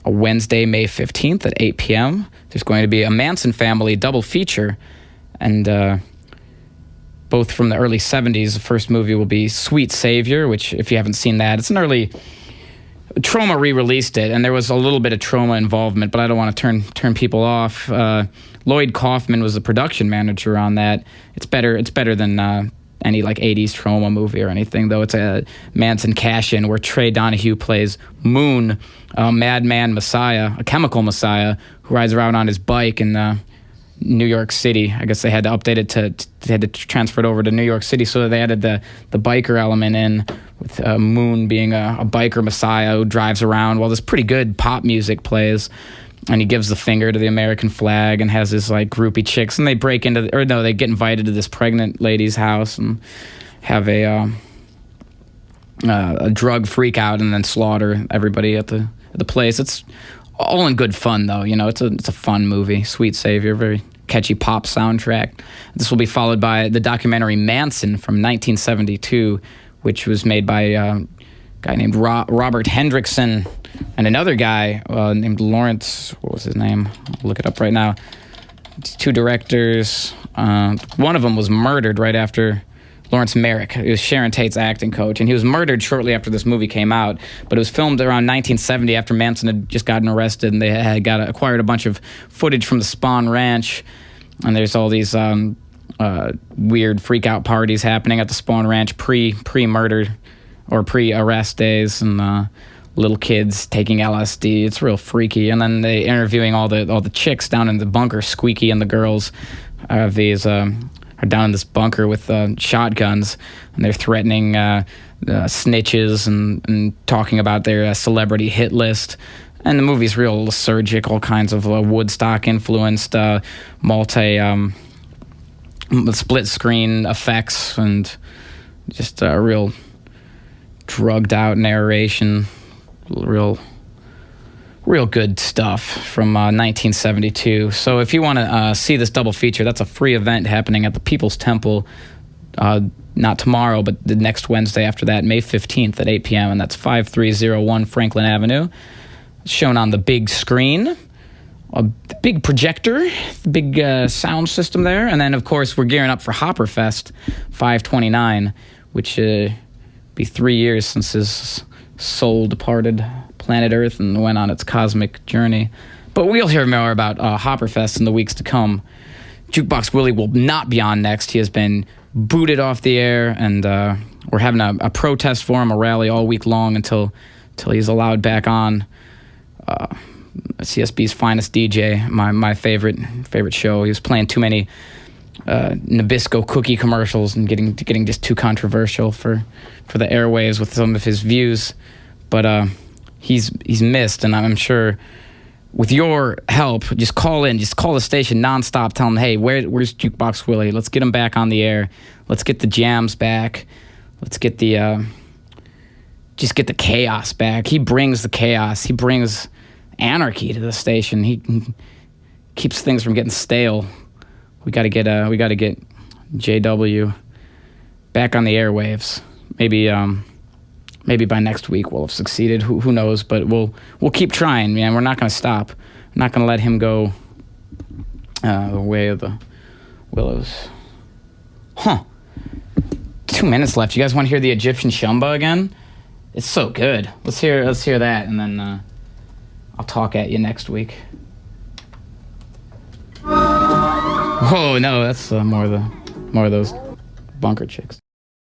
a Wednesday, May 15th at 8 p.m. There's going to be a Manson family double feature. And both from the early 70s. The first movie will be Sweet Savior, which, if you haven't seen that, it's an early... Troma re-released it, and there was a little bit of Troma involvement, but I don't want to turn people off. Lloyd Kaufman was the production manager on that. It's better than any like 80s Troma movie or anything, though. It's a Manson cash-in where Trey Donahue plays Moon, a madman messiah, a chemical messiah who rides around on his bike in New York City. I guess they had to update it they had to transfer it over to New York City, so they added the biker element in, with Moon being a biker messiah who drives around while this pretty good pop music plays, and he gives the finger to the American flag and has his like groupie chicks, and they they get invited to this pregnant lady's house and have a drug freak out and then slaughter everybody at the place. It's all in good fun, though. It's a fun movie. Sweet Savior, very catchy pop soundtrack. This will be followed by the documentary Manson from 1972, which was made by a guy named Robert Hendrickson and another guy named Lawrence. What was his name? I'll look it up right now. Two directors. One of them was murdered right after... Lawrence Merrick. He was Sharon Tate's acting coach, and he was murdered shortly after this movie came out. But it was filmed around 1970 after Manson had just gotten arrested, and they had acquired a bunch of footage from the Spahn Ranch. And there's all these weird freak-out parties happening at the Spahn Ranch pre-murder or pre-arrest days, and little kids taking LSD. It's real freaky. And then they interviewing all the chicks down in the bunker. Squeaky and the girls are down in this bunker with shotguns, and they're threatening snitches and talking about their celebrity hit list. And the movie's real liturgic, all kinds of Woodstock-influenced split-screen effects, and just a real drugged-out narration, real good stuff from 1972. So if you want to see this double feature, that's a free event happening at the People's Temple not tomorrow, but the next Wednesday after that, May 15th at 8 p.m., and that's 5301 Franklin Avenue. Shown on the big screen, a big projector, big sound system there. And then, of course, we're gearing up for Hopperfest 529, which be 3 years since his soul departed planet Earth and went on its cosmic journey. But we'll hear more about Hopperfest in the weeks to come. Jukebox Willie will not be on next. He has been booted off the air, and we're having a protest for him, a rally all week long until he's allowed back on. CSB's finest DJ, my favorite show. He was playing too many Nabisco cookie commercials and getting just too controversial for the airwaves with some of his views. But he's missed, and I'm sure with your help, just call the station nonstop, tell them, hey, where's Jukebox Willie? Let's get him back on the air. Let's get the jams back. Let's get the just get the chaos back. He brings the chaos. He brings anarchy to the station. He keeps things from getting stale. We got to get JW back on the airwaves. Maybe by next week we'll have succeeded. Who knows? But we'll keep trying, man. We're not going to stop. We're not going to let him go the way of the Willows. 2 minutes left. You guys want to hear the Egyptian Shumba again? It's so good. Let's hear that, and then I'll talk at you next week. Oh no, that's more of those bunker chicks.